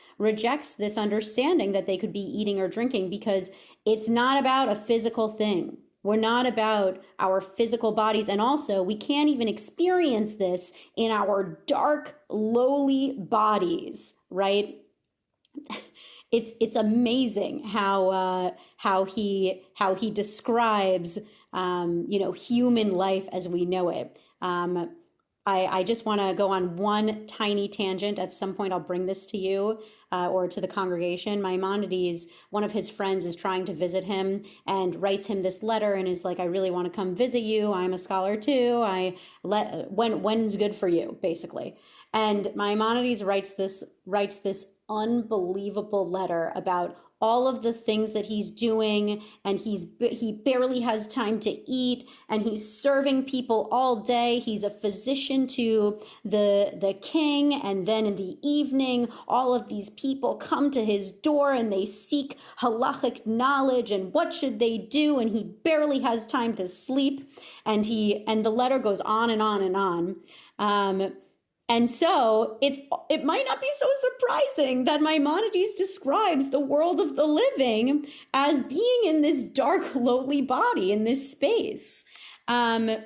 this understanding that they could be eating or drinking, because it's not about a physical thing. We're not about our physical bodies. And also, we can't even experience this in our dark, lowly bodies, right? It's amazing how he describes human life as we know it. I just want to go on one tiny tangent. At some point, I'll bring this to you or to the congregation. Maimonides, one of his friends, is trying to visit him and writes him this letter and is like, I really want to come visit you. I'm a scholar too. When's good for you, basically. And Maimonides writes this unbelievable letter about all of the things that he's doing, and he barely has time to eat, and he's serving people all day. He's a physician to the king, and then in the evening, all of these people come to his door and they seek halachic knowledge and what should they do, and he barely has time to sleep, and the letter goes on and on and on. And so it might not be so surprising that Maimonides describes the world of the living as being in this dark, lowly body, in this space. And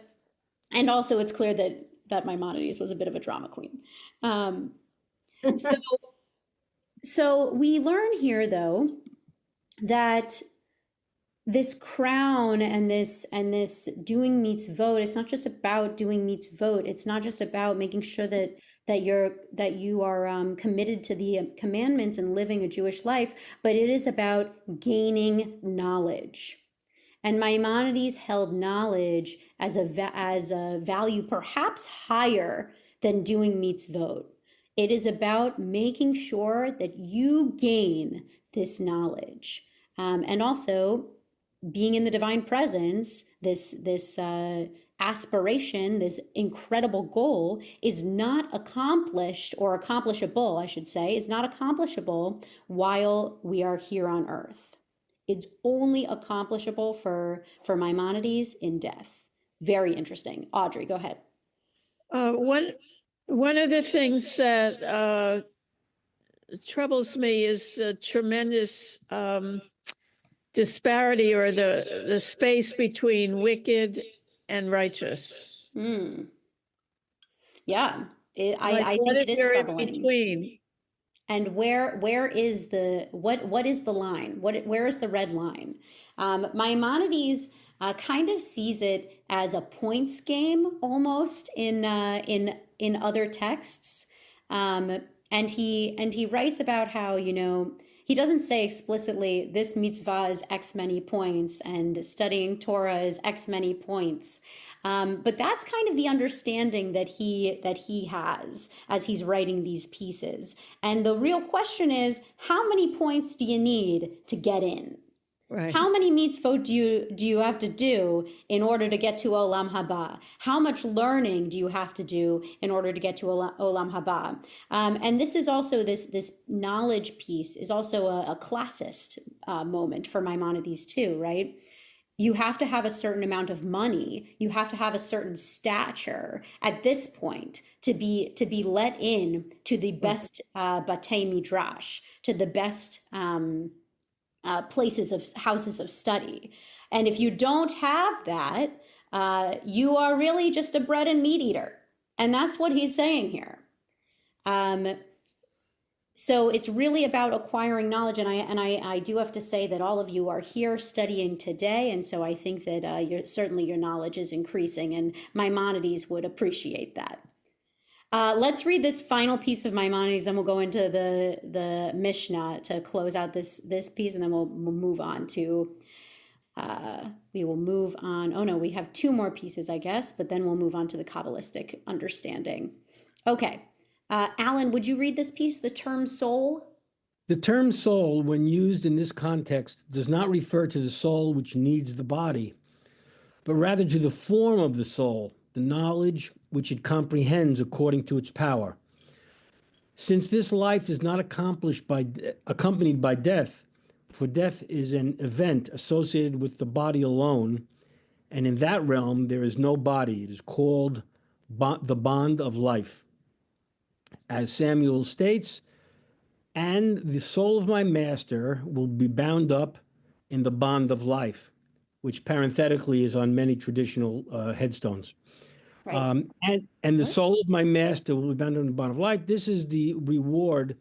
also it's clear that Maimonides was a bit of a drama queen. So we learn here, though, that this crown and this doing mitzvot, it's not just about doing mitzvot. It's not just about making sure that you are committed to the commandments and living a Jewish life, but it is about gaining knowledge. And Maimonides held knowledge as a value perhaps higher than doing mitzvot. It is about making sure that you gain this knowledge, and also being in the divine presence. This aspiration, this incredible goal, is not accomplished, or accomplishable, I should say, is not accomplishable while we are here on earth. It's only accomplishable for Maimonides in death. Very interesting. Audrey, go ahead. One of the things that troubles me is the tremendous disparity, or the space between wicked and righteous. Yeah, I think it is troubling. Between? And where is what is the line? Where is the red line? Maimonides kind of sees it as a points game almost in other texts, and he writes about how, he doesn't say explicitly this mitzvah is X many points and studying Torah is X many points. But that's kind of the understanding that he has as he's writing these pieces. And the real question is, how many points do you need to get in? Right. How many mitzvot do you have to do in order to get to Olam Haba? How much learning do you have to do in order to get to Olam Haba? And this is also this knowledge piece is also a classist moment for Maimonides too, right? You have to have a certain amount of money. You have to have a certain stature at this point to be let in to the best batei midrash, to the best houses of study. And if you don't have that, you are really just a bread and meat eater. And that's what he's saying here. So it's really about acquiring knowledge. And I do have to say that all of you are here studying today. And so I think that certainly your knowledge is increasing, and Maimonides would appreciate that. Let's read this final piece of Maimonides, then we'll go into the Mishnah to close out this piece, and then we'll move on to, we will move on. Oh no, we have two more pieces, I guess, but then we'll move on to the Kabbalistic understanding. Okay, Alan, would you read this piece, the term soul? The term soul, when used in this context, does not refer to the soul which needs the body, but rather to the form of the soul, the knowledge which it comprehends according to its power. Since this life is not accompanied by death, for death is an event associated with the body alone, and in that realm there is no body. It is called the bond of life. As Samuel states, and the soul of my master will be bound up in the bond of life, which parenthetically is on many traditional headstones. Right. And the soul of my master will be bound in the bond of life. This is the reward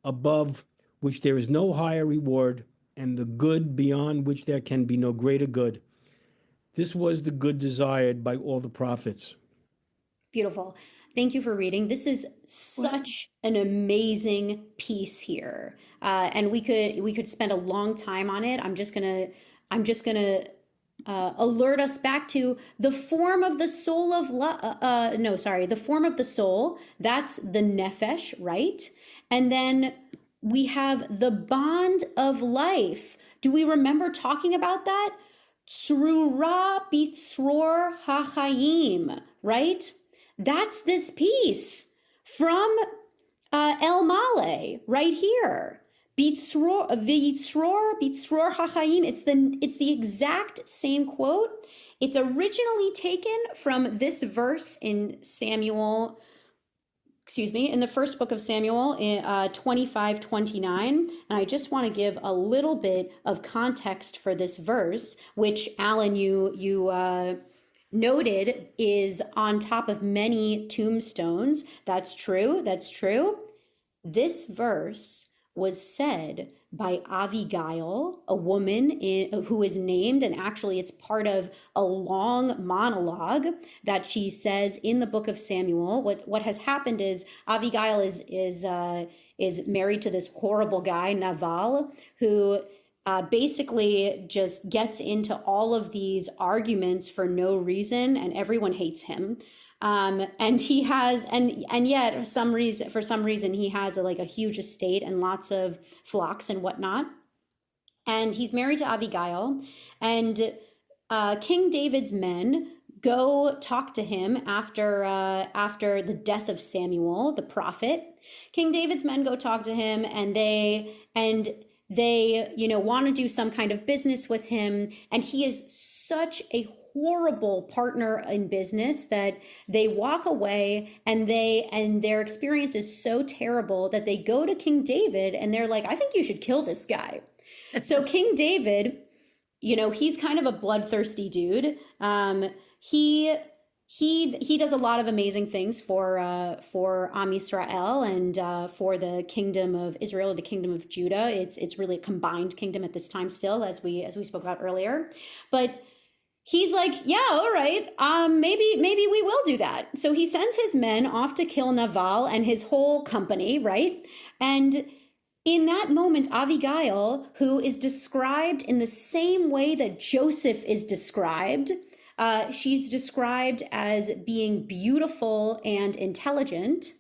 above which there is no higher reward, and the good beyond which there can be no greater good. This was the good desired by all the prophets. Beautiful. Thank you for reading. This is such an amazing piece here, and we could spend a long time on it. I'm just gonna alert us back to the form of the soul of the form of the soul. That's the nefesh, right? And then we have the bond of life. Do we remember talking about that? Tzrura bitzror hachayim, right? That's this piece from El Male right here. Bitzror hachayim. It's the exact same quote. It's originally taken from this verse in in the first book of Samuel, 25:29. And I just want to give a little bit of context for this verse, which Alan, you noted is on top of many tombstones. That's true. This verse was said by Abigail, a woman who is named, and actually it's part of a long monologue that she says in the book of Samuel. What has happened is Abigail is married to this horrible guy, Naval, who basically just gets into all of these arguments for no reason, and everyone hates him. And he has, and yet for some reason, he has a huge estate and lots of flocks and whatnot. And he's married to Abigail, and King David's men go talk to him after the death of Samuel, the prophet. King David's men go talk to him, and they want to do some kind of business with him. And he is such a horrible partner in business that they walk away, and their experience is so terrible that they go to King David and they're like, I think you should kill this guy. So King David, he's kind of a bloodthirsty dude. He does a lot of amazing things for Am Yisrael and for the kingdom of Israel, the kingdom of Judah. It's really a combined kingdom at this time still, as we spoke about earlier. But he's like, yeah, all right, maybe we will do that. So he sends his men off to kill Naval and his whole company, right? And in that moment, Abigail, who is described in the same way that Joseph is described, she's described as being beautiful and intelligent.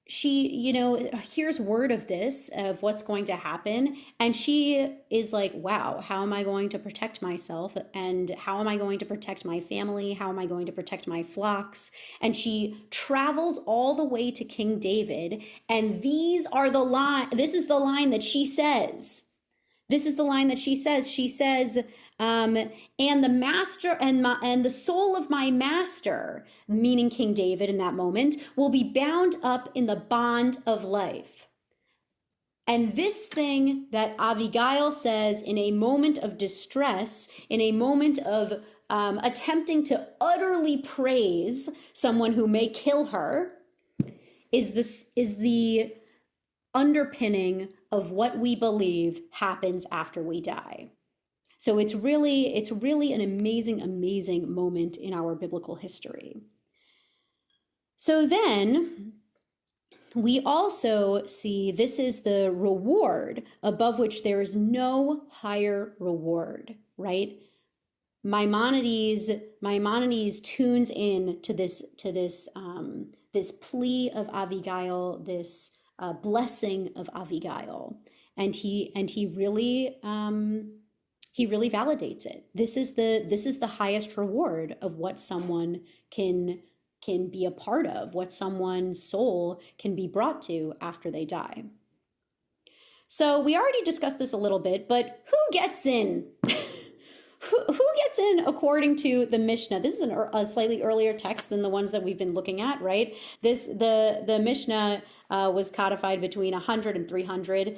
Hears word of this, of what's going to happen. And she is like, wow, how am I going to protect myself? And how am I going to protect my family? How am I going to protect my flocks? And she travels all the way to King David. And this is the line that she says. This is the line that she says. She says, and the master and the soul of my master, meaning King David in that moment, will be bound up in the bond of life. And this thing that Abigail says in a moment of distress, in a moment of attempting to utterly praise someone who may kill her, is the underpinning of what we believe happens after we die. So it's really an amazing, amazing moment in our biblical history. So then we also see this is the reward above which there is no higher reward, right? Maimonides tunes in to this plea of Abigail, this blessing of Abigail, and he really validates it. This is the highest reward of what someone can be a part of, what someone's soul can be brought to after they die. So we already discussed this a little bit, but who gets in? Who gets in according to the Mishnah? This is a slightly earlier text than the ones that we've been looking at, right? The Mishnah was codified between 100 and 300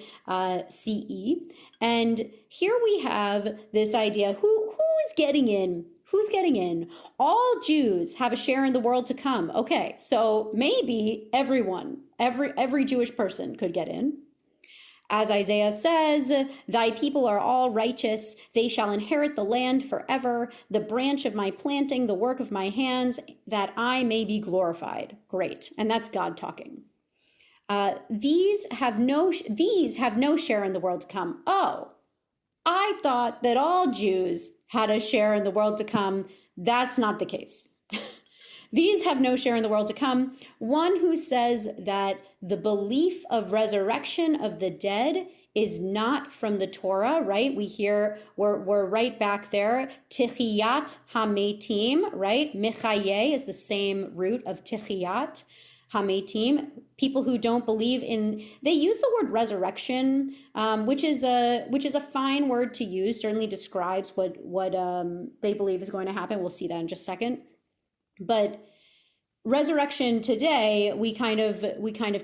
CE. And here we have this idea, who is getting in? Who's getting in? All Jews have a share in the world to come. Okay, so maybe everyone, every Jewish person could get in. As Isaiah says, thy people are all righteous. They shall inherit the land forever, the branch of my planting, the work of my hands, that I may be glorified. Great. And that's God talking. These have no share in the world to come. Oh, I thought that all Jews had a share in the world to come. That's not the case. These have no share in the world to come. One who says that the belief of resurrection of the dead is not from the Torah, right? We're right back there. Tichiyat hametim, right? Michaye is the same root of tichiyat hametim. People who don't believe in, they use the word resurrection, which is a fine word to use. Certainly describes what they believe is going to happen. We'll see that in just a second. But resurrection today, we kind of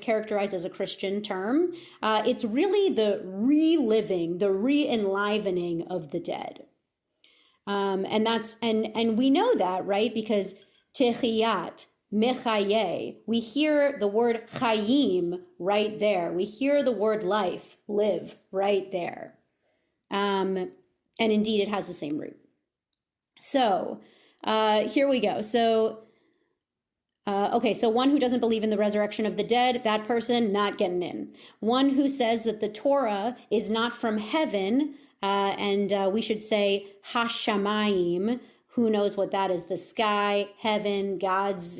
characterize as a Christian term. It's really the reliving, the re-enlivening of the dead. And we know that, right? Because Techiyat, Mechaye, we hear the word Chayim right there. We hear the word life, live, right there. And indeed, it has the same root. So here we go. So, okay, so one who doesn't believe in the resurrection of the dead, that person not getting in. One who says that the Torah is not from heaven, and we should say Hashamayim. Who knows what that is? The sky, heaven, God's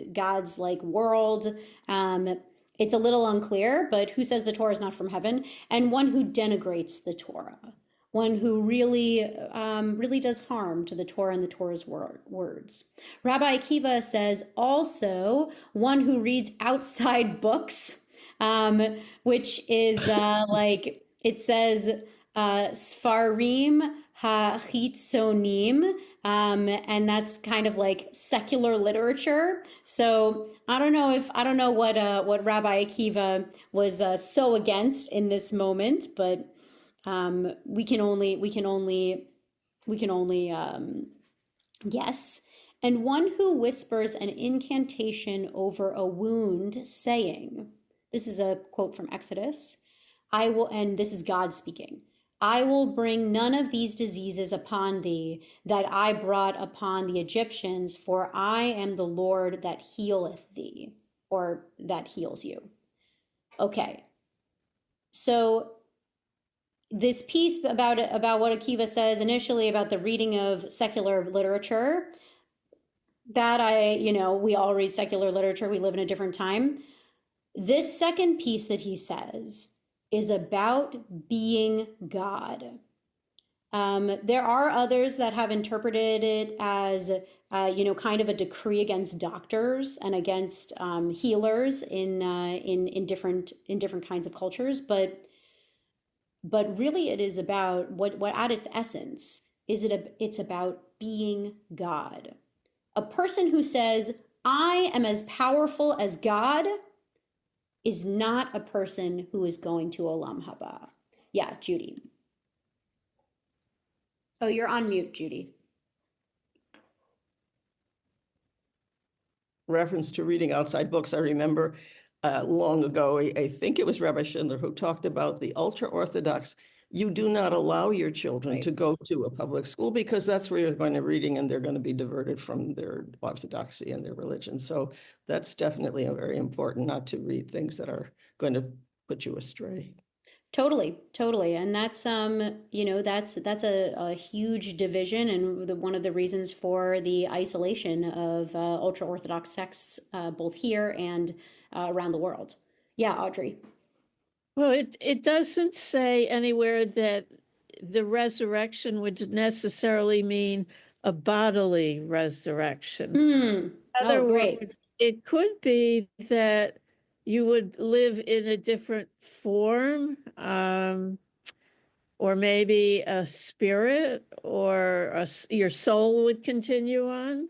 like world. It's a little unclear, but who says the Torah is not from heaven? And one who denigrates the Torah. One who really does harm to the Torah and the Torah's words. Rabbi Akiva says also one who reads outside books, which is like it says Sfarim HaChitzonim, and that's kind of like secular literature. So I don't know what Rabbi Akiva was so against in this moment, but we can only guess. And one who whispers an incantation over a wound, saying, this is a quote from Exodus, and this is God speaking, I will bring none of these diseases upon thee that I brought upon the Egyptians, for I am the Lord that healeth thee, or that heals you. Okay, so this piece about what Akiva says initially about the reading of secular literature, that we all read secular literature, we live in a different time. This second piece that he says is about being God. There are others that have interpreted it as, kind of a decree against doctors and against healers in different kinds of cultures. But but really it is about what at its essence it's about being God. A person who says, I am as powerful as God, is not a person who is going to Olam Haba. Yeah, Judy. Oh, you're on mute, Judy. Reference to reading outside books, I remember long ago, I think it was Rabbi Schindler who talked about the ultra-Orthodox. You do not allow your children to go to a public school because that's where you're going to reading and they're going to be diverted from their orthodoxy and their religion. So that's definitely very important, not to read things that are going to put you astray. Totally, totally. And that's that's a huge division and one of the reasons for the isolation of ultra Orthodox sects both here and around the world. Yeah, Audrey. Well, it doesn't say anywhere that the resurrection would necessarily mean a bodily resurrection. In other words, it could be that you would live in a different form, or maybe a spirit or your soul would continue on.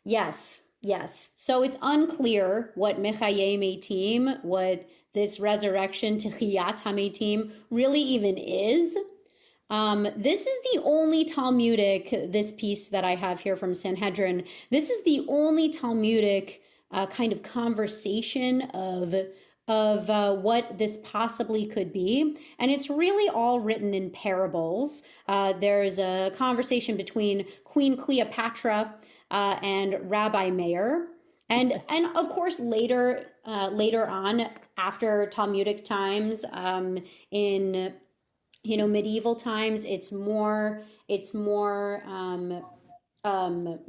Yes, yes. So it's unclear what Mechaye Meitim, what this resurrection, Techiyat HaMeitim, really even is. This is the only Talmudic, this piece that I have here from Sanhedrin, this is the only Talmudic kind of conversation of what this possibly could be. And it's really all written in parables. There's a conversation between Queen Cleopatra and Rabbi Meir. And of course, later on, after Talmudic times, in medieval times, it's more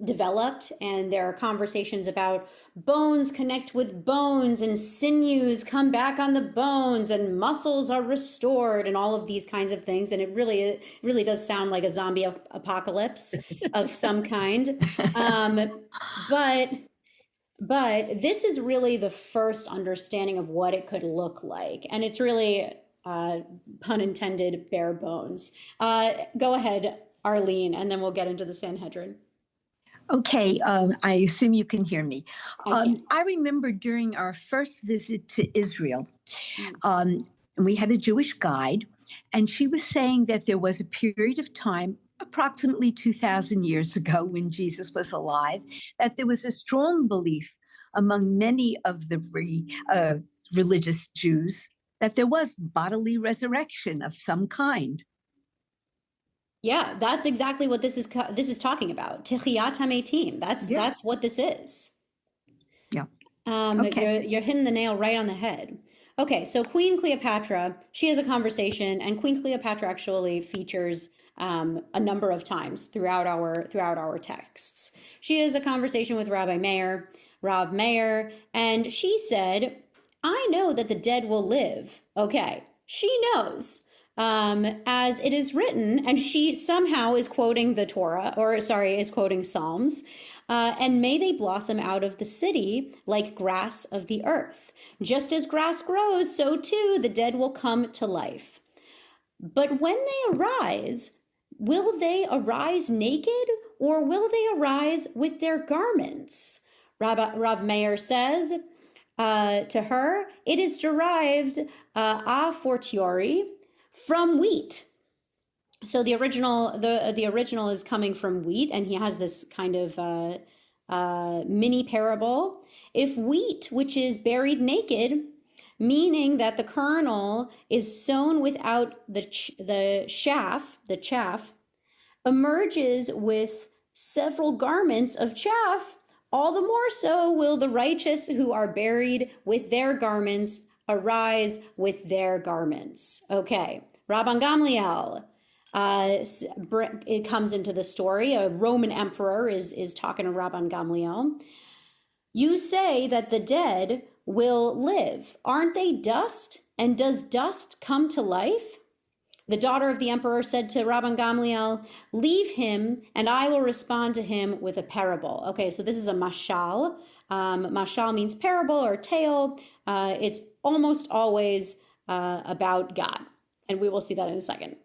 developed, and there are conversations about bones connect with bones and sinews come back on the bones and muscles are restored and all of these kinds of things. And it really does sound like a zombie apocalypse of some kind. But this is really the first understanding of what it could look like. And it's really, pun intended, bare bones. Go ahead, Arlene, and then we'll get into the Sanhedrin. Okay, I assume you can hear me. I remember during our first visit to Israel, we had a Jewish guide, and she was saying that there was a period of time, approximately 2,000 years ago when Jesus was alive, that there was a strong belief among many of the religious Jews that there was bodily resurrection of some kind. Yeah, that's exactly what this is talking about. Techiyat HaMeitim. That's what this is. Yeah. Okay. You're hitting the nail right on the head. Okay, so Queen Cleopatra, she has a conversation, and Queen Cleopatra actually features a number of times throughout our texts. She has a conversation with Rav Meir, and she said, "I know that the dead will live." Okay, she knows. As it is written, and she somehow is quoting the Torah, is quoting Psalms, and may they blossom out of the city like grass of the earth. Just as grass grows, so too the dead will come to life. But when they arise, will they arise naked, or will they arise with their garments? Rav Meir says to her, it is derived a fortiori from wheat. So the original is coming from wheat, and he has this kind of mini parable. If wheat, which is buried naked, meaning that the kernel is sown without the chaff, emerges with several garments of chaff, all the more so will the righteous who are buried with their garments arise with their garments. Okay, Rabban Gamliel, it comes into the story. A Roman emperor is talking to Rabban Gamliel. You say that the dead will live. Aren't they dust? And does dust come to life? The daughter of the emperor said to Rabban Gamliel, leave him, and I will respond to him with a parable. Okay, so this is a mashal. Mashal means parable or tale. It's almost always about God. And we will see that in a second.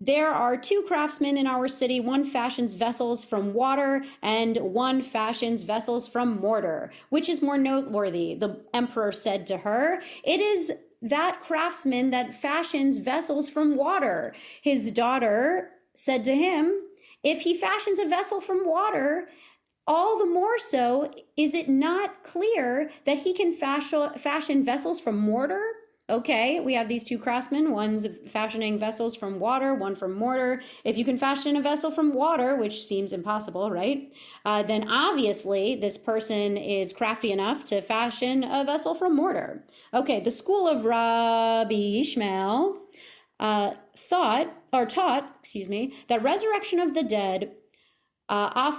There are 2 craftsmen in our city. One fashions vessels from water and one fashions vessels from mortar. Which is more noteworthy? The emperor said to her, it is that craftsman that fashions vessels from water. His daughter said to him, if he fashions a vessel from water, all the more so is it not clear that he can fashion vessels from mortar? Okay, we have these 2 craftsmen, one's fashioning vessels from water, one from mortar. If you can fashion a vessel from water, which seems impossible, right? Then obviously this person is crafty enough to fashion a vessel from mortar. Okay, the school of Rabbi Ishmael taught, that resurrection of the dead, a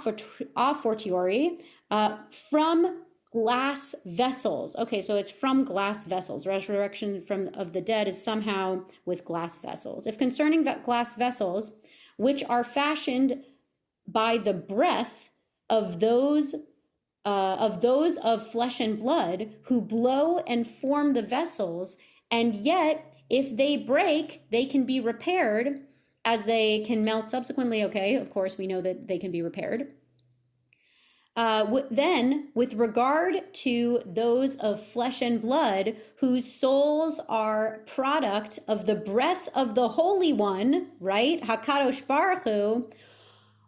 fortiori, from glass vessels. Okay, so it's from glass vessels. Resurrection of the dead is somehow with glass vessels. If concerning glass vessels, which are fashioned by the breath of those of flesh and blood, who blow and form the vessels, and yet if they break, they can be repaired, as they can melt subsequently. Okay, of course, we know that they can be repaired. Then, with regard to those of flesh and blood, whose souls are product of the breath of the Holy One, right? HaKadosh Baruch Hu,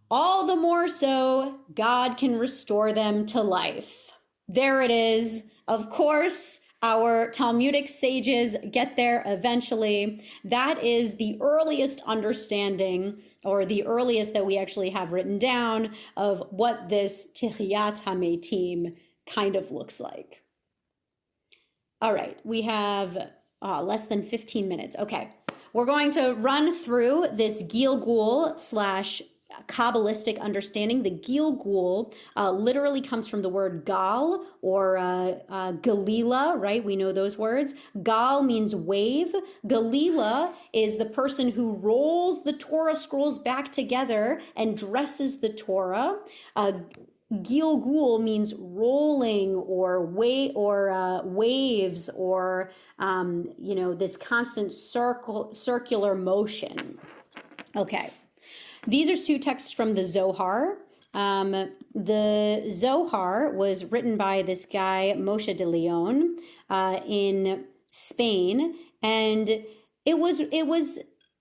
all the more so God can restore them to life. There it is. Of course, our Talmudic sages get there eventually. That is the earliest understanding, or the earliest that we actually have written down, of what this Tichiyat HaMeitim kind of looks like. All right, we have less than 15 minutes. Okay, we're going to run through this Gilgul / Kabbalistic understanding. The Gilgul literally comes from the word gal, or galila, right? We know those words. Gal means wave. Galila is the person who rolls the Torah scrolls back together and dresses the Torah. Gilgul means rolling or waves, or this constant circular motion. Okay. These are 2 texts from the Zohar. The Zohar was written by this guy, Moshe de Leon, in Spain, and it was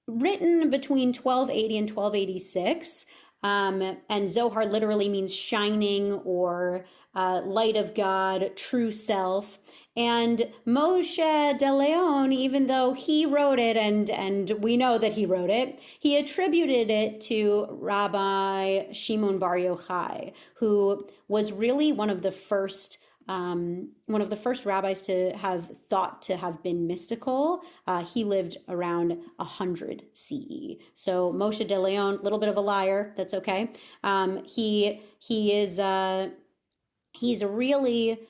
written between 1280 and 1286. And Zohar literally means shining, or light of God, true self. And Moshe de Leon, even though he wrote it, and we know that he wrote it, he attributed it to Rabbi Shimon Bar Yochai, who was really one of the first rabbis to have thought to have been mystical. He lived around 100 CE. So Moshe de Leon, a little bit of a liar. That's okay. He's really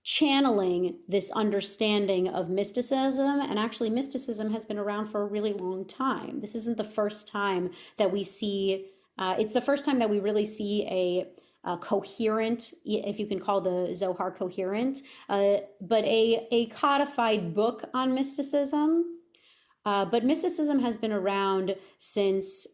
channeling this understanding of mysticism, and actually mysticism has been around for a really long time. This isn't the first time that we see, it's the first time that we really see a coherent, if you can call the Zohar coherent, but a codified book on mysticism. But mysticism has been around since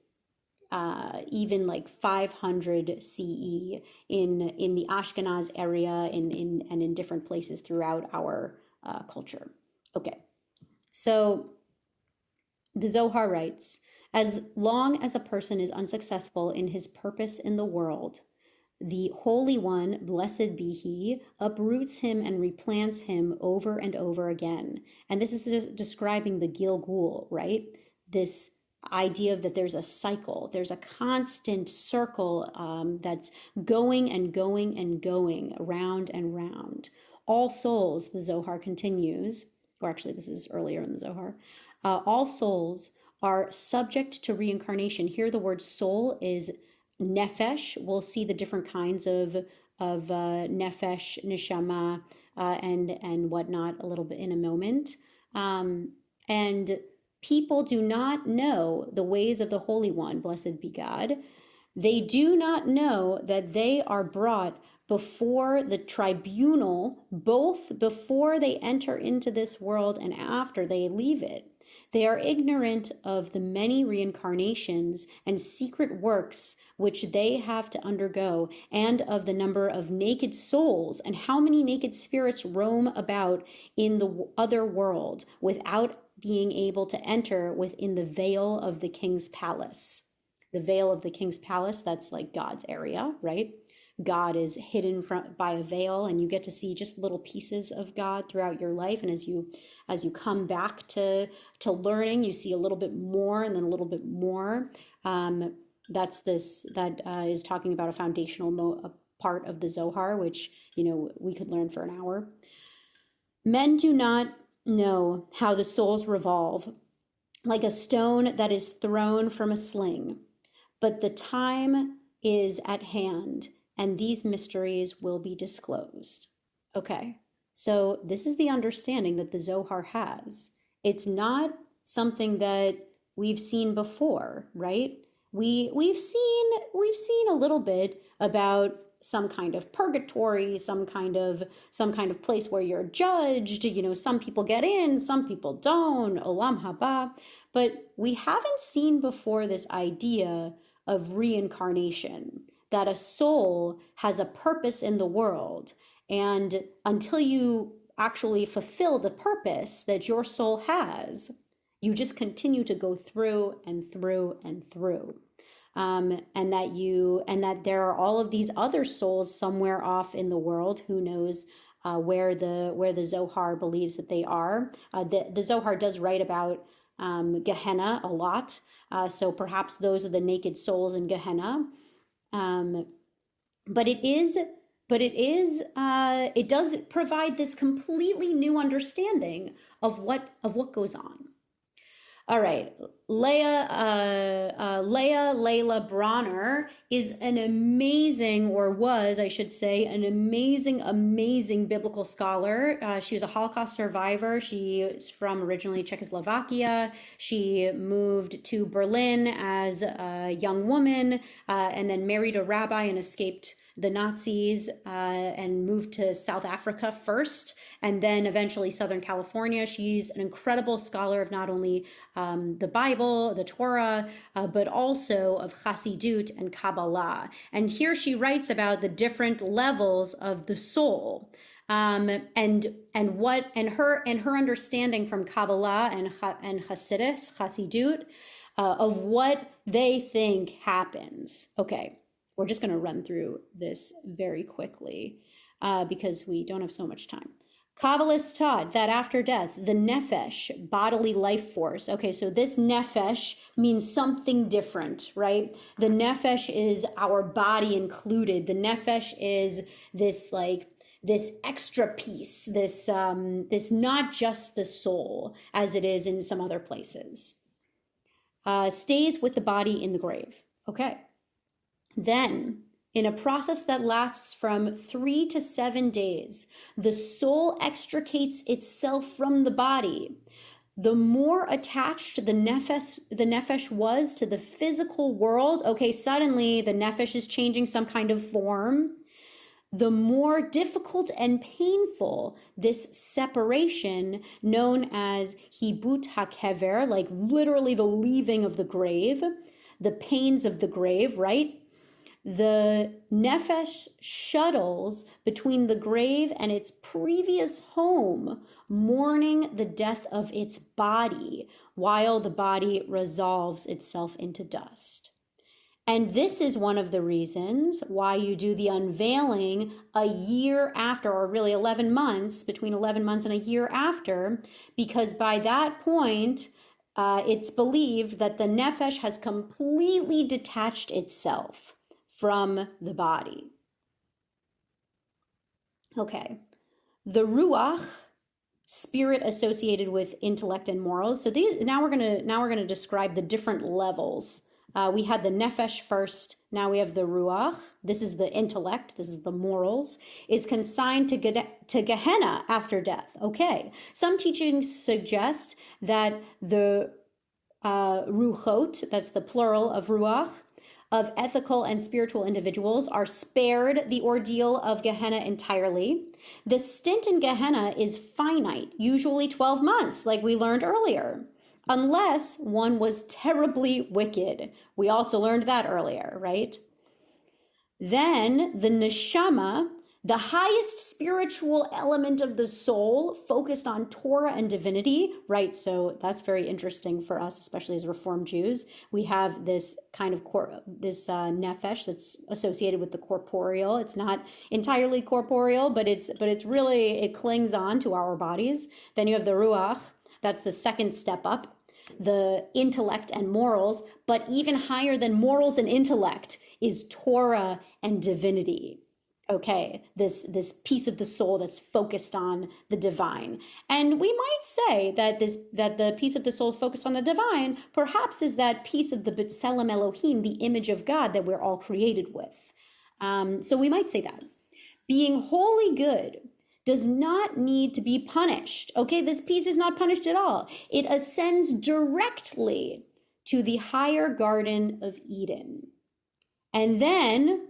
even like 500 CE in the Ashkenaz area, and in different places throughout our culture. Okay, so the Zohar writes, as long as a person is unsuccessful in his purpose in the world, the Holy One, blessed be He, uproots him and replants him over and over again. And this is describing the Gilgul, right? This idea of that there's a cycle, there's a constant circle that's going and going and going, round and round. All souls, the Zohar continues, or actually this is earlier in the Zohar, all souls are subject to reincarnation. Here the word soul is nefesh. We'll see the different kinds of nefesh, neshama, and whatnot a little bit in a moment. And people do not know the ways of the Holy One, blessed be God. They do not know that they are brought before the tribunal, both before they enter into this world and after they leave it. They are ignorant of the many reincarnations and secret works which they have to undergo, and of the number of naked souls and how many naked spirits roam about in the other world without being able to enter within the veil of the king's palace. The veil of the king's palace, that's like God's area, right? God is hidden by a veil, and you get to see just little pieces of God throughout your life. And as you come back to learning, you see a little bit more and then a little bit more. That is talking about a foundational part of the Zohar, which, we could learn for an hour. Men do not know how the souls revolve, like a stone that is thrown from a sling, but the time is at hand, and these mysteries will be disclosed. Okay, so this is the understanding that the Zohar has. It's not something that we've seen before, right? We've seen a little bit about some kind of purgatory, some kind of place where you're judged. Some people get in, some people don't, olam haba. But we haven't seen before this idea of reincarnation, that a soul has a purpose in the world, and until you actually fulfill the purpose that your soul has, you just continue to go through and through and through. And that there are all of these other souls somewhere off in the world. Who knows where the Zohar believes that they are. The Zohar does write about Gehenna a lot. So perhaps those are the naked souls in Gehenna. But it does provide this completely new understanding of what goes on. All right, Leila Bronner is an amazing, or was, I should say, an amazing biblical scholar. She was a Holocaust survivor. She is from originally Czechoslovakia. She moved to Berlin as a young woman and then married a rabbi and escaped the Nazis and moved to South Africa first, and then eventually Southern California. She's an incredible scholar of not only the Bible, the Torah, but also of Chassidut and Kabbalah. And here she writes about the different levels of the soul, and her understanding from Kabbalah and Chassidut of what they think happens. Okay. We're just going to run through this very quickly because we don't have so much time. Kabbalists taught that after death, the nefesh, bodily life force. Okay, so this nefesh means something different, right? The nefesh is our body included. The nefesh is this extra piece, this not just the soul as it is in some other places. Stays with the body in the grave. Okay. Then, in a process that lasts from 3 to 7 days, the soul extricates itself from the body. The more attached the nefesh was to the physical world, okay, suddenly the nefesh is changing some kind of form, the more difficult and painful this separation, known as hibut hakever, like literally the leaving of the grave, the pains of the grave, right? The nefesh shuttles between the grave and its previous home, mourning the death of its body, while the body resolves itself into dust. And this is one of the reasons why you do the unveiling a year after, or really 11 months, between 11 months and a year after, because by that point, it's believed that the nefesh has completely detached itself from the body. Okay, the ruach, spirit associated with intellect and morals. So now we're gonna describe the different levels. We had the nefesh first. Now we have the ruach. This is the intellect. This is the morals. Is consigned to Gehenna after death. Okay, some teachings suggest that the ruchot, that's the plural of ruach, of ethical and spiritual individuals are spared the ordeal of Gehenna entirely. The stint in Gehenna is finite, usually 12 months, like we learned earlier. unless one was terribly wicked. We also learned that earlier, right? Then the neshama, the highest spiritual element of the soul, focused on Torah and divinity, right? So that's very interesting for us, especially as Reform Jews. We have this kind of nefesh that's associated with the corporeal. It's not entirely corporeal, but it's really, it clings on to our bodies. Then you have the ruach. That's the second step up, the intellect and morals. But even higher than morals and intellect is Torah and divinity. Okay, this piece of the soul that's focused on the divine. And we might say that the piece of the soul focused on the divine perhaps is that piece of the B'Tselem Elohim, the image of God that we're all created with. So we might say that. Being wholly good does not need to be punished. Okay, this piece is not punished at all. It ascends directly to the higher Garden of Eden. And then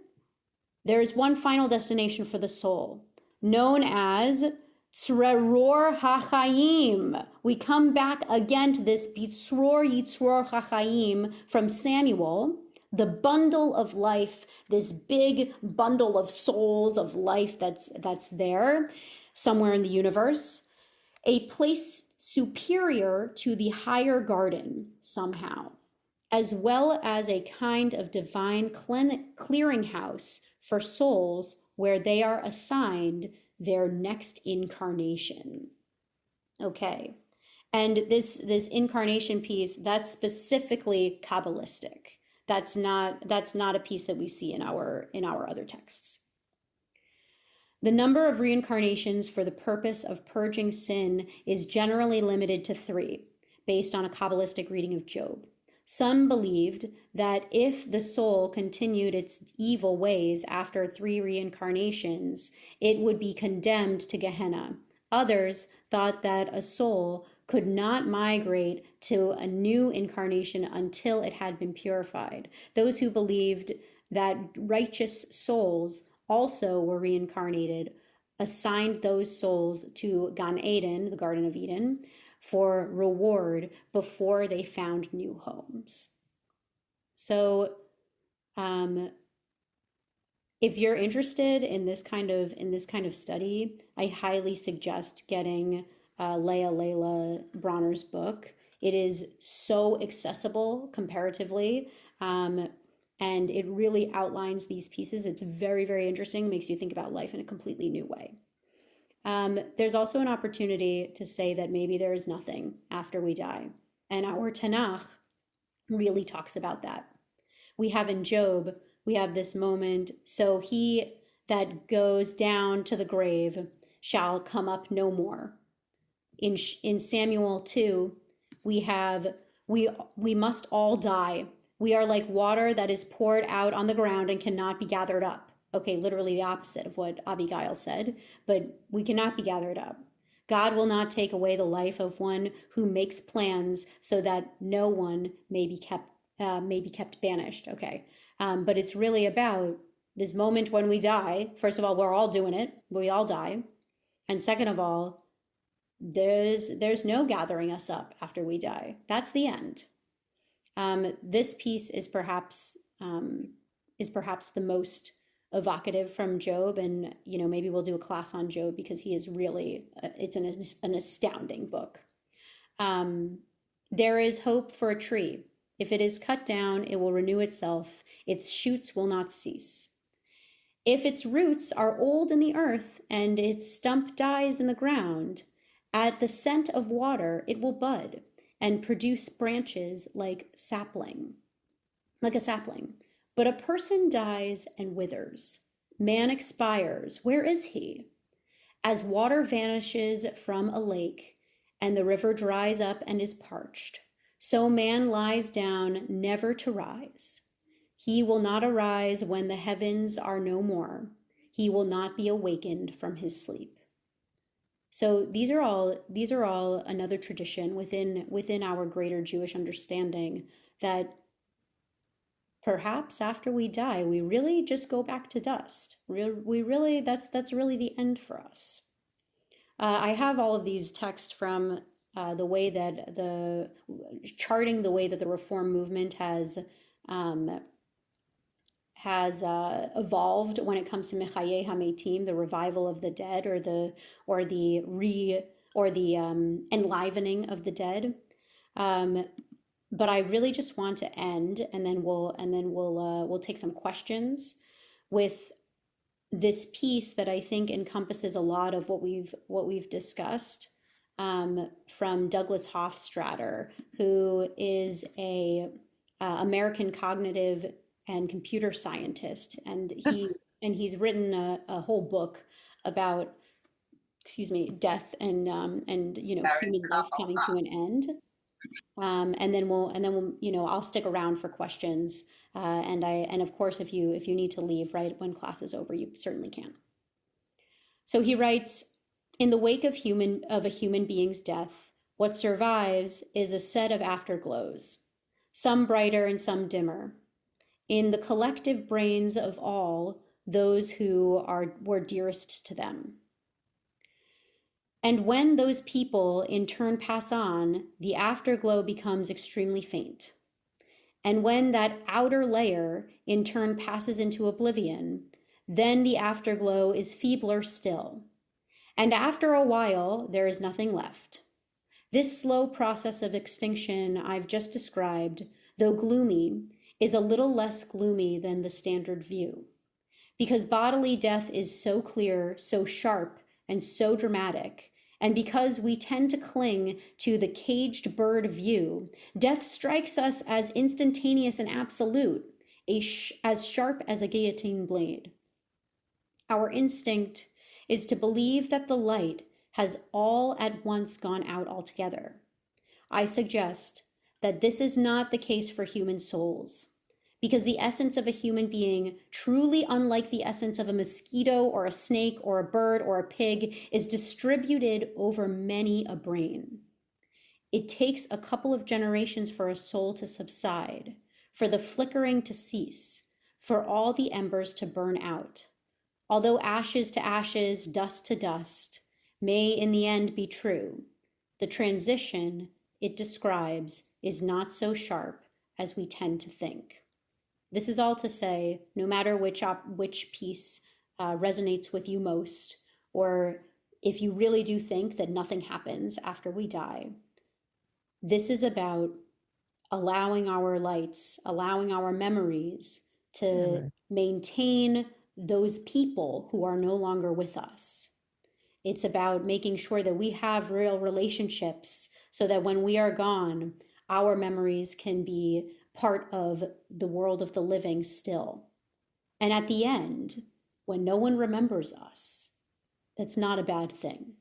there's one final destination for the soul, known as Tzroror HaChaim. We come back again to this Bitzror Yitzror HaChaim from Samuel, the bundle of life, this big bundle of souls of life that's there somewhere in the universe, a place superior to the higher garden somehow, as well as a kind of divine clearinghouse for souls where they are assigned their next incarnation. Okay, and this incarnation piece, that's specifically Kabbalistic. That's not a piece that we see in our other texts. The number of reincarnations for the purpose of purging sin is generally limited to 3, based on a Kabbalistic reading of Job. Some believed that if the soul continued its evil ways after 3 reincarnations, it would be condemned to Gehenna. Others thought that a soul could not migrate to a new incarnation until it had been purified. Those who believed that righteous souls also were reincarnated assigned those souls to Gan Eden, the Garden of Eden, for reward before they found new homes. So if you're interested in this kind of study, I highly suggest getting Leila Bronner's book. It is so accessible comparatively, and it really outlines these pieces. It's very, very interesting, makes you think about life in a completely new way. There's also an opportunity to say that maybe there is nothing after we die. And our Tanakh really talks about that. We have in Job, we have this moment, so he that goes down to the grave shall come up no more. In Samuel 2, we have, we must all die. We are like water that is poured out on the ground and cannot be gathered up. Okay, literally the opposite of what Abigail said, but we cannot be gathered up. God will not take away the life of one who makes plans so that no one may be kept banished. Okay, but it's really about this moment when we die. First of all, we're all doing it. We all die. And second of all, there's no gathering us up after we die. That's the end. This piece is perhaps the most evocative from Job, and maybe we'll do a class on Job because he is really it's an astounding book. There is hope for a tree. If it is cut down, it will renew itself. Its shoots will not cease. If its roots are old in the earth and its stump dies in the ground, at the scent of water it will bud and produce branches like a sapling. But a person dies and withers. Man expires. Where is he? As water vanishes from a lake and the river dries up and is parched, so man lies down never to rise. He will not arise when the heavens are no more. He will not be awakened from his sleep. So these are all another tradition within our greater Jewish understanding that perhaps after we die, we really just go back to dust. That's really the end for us. I have all of these texts from the way that charting the way that the reform movement has evolved when it comes to Mechayeh HaMeitim, the revival of the dead, or the enlivening of the dead. But I really just want to end, and then we'll take some questions with this piece that I think encompasses a lot of what we've discussed, from Douglas Hofstadter, who is a American cognitive and computer scientist, and he's written a whole book about, death and human life coming to an end. And then we'll I'll stick around for questions, and of course if you need to leave right when class is over, you certainly can. So he writes, in the wake of a human being's death, what survives is a set of afterglows, some brighter and some dimmer, in the collective brains of all those who were dearest to them. And when those people in turn pass on, the afterglow becomes extremely faint. And when that outer layer in turn passes into oblivion, then the afterglow is feebler still. And after a while, there is nothing left. This slow process of extinction I've just described, though gloomy, is a little less gloomy than the standard view. Because bodily death is so clear, so sharp, and so dramatic, and because we tend to cling to the caged bird view, death strikes us as instantaneous and absolute, as sharp as a guillotine blade. Our instinct is to believe that the light has all at once gone out altogether. I suggest that this is not the case for human souls, because the essence of a human being, truly unlike the essence of a mosquito or a snake or a bird or a pig, is distributed over many a brain. It takes a couple of generations for a soul to subside, for the flickering to cease, for all the embers to burn out. Although ashes to ashes, dust to dust, may in the end be true, the transition it describes is not so sharp as we tend to think. This is all to say, no matter which piece resonates with you most, or if you really do think that nothing happens after we die, this is about allowing our lights, allowing our memories to maintain those people who are no longer with us. It's about making sure that we have real relationships so that when we are gone, our memories can be part of the world of the living still. And at the end, when no one remembers us, that's not a bad thing.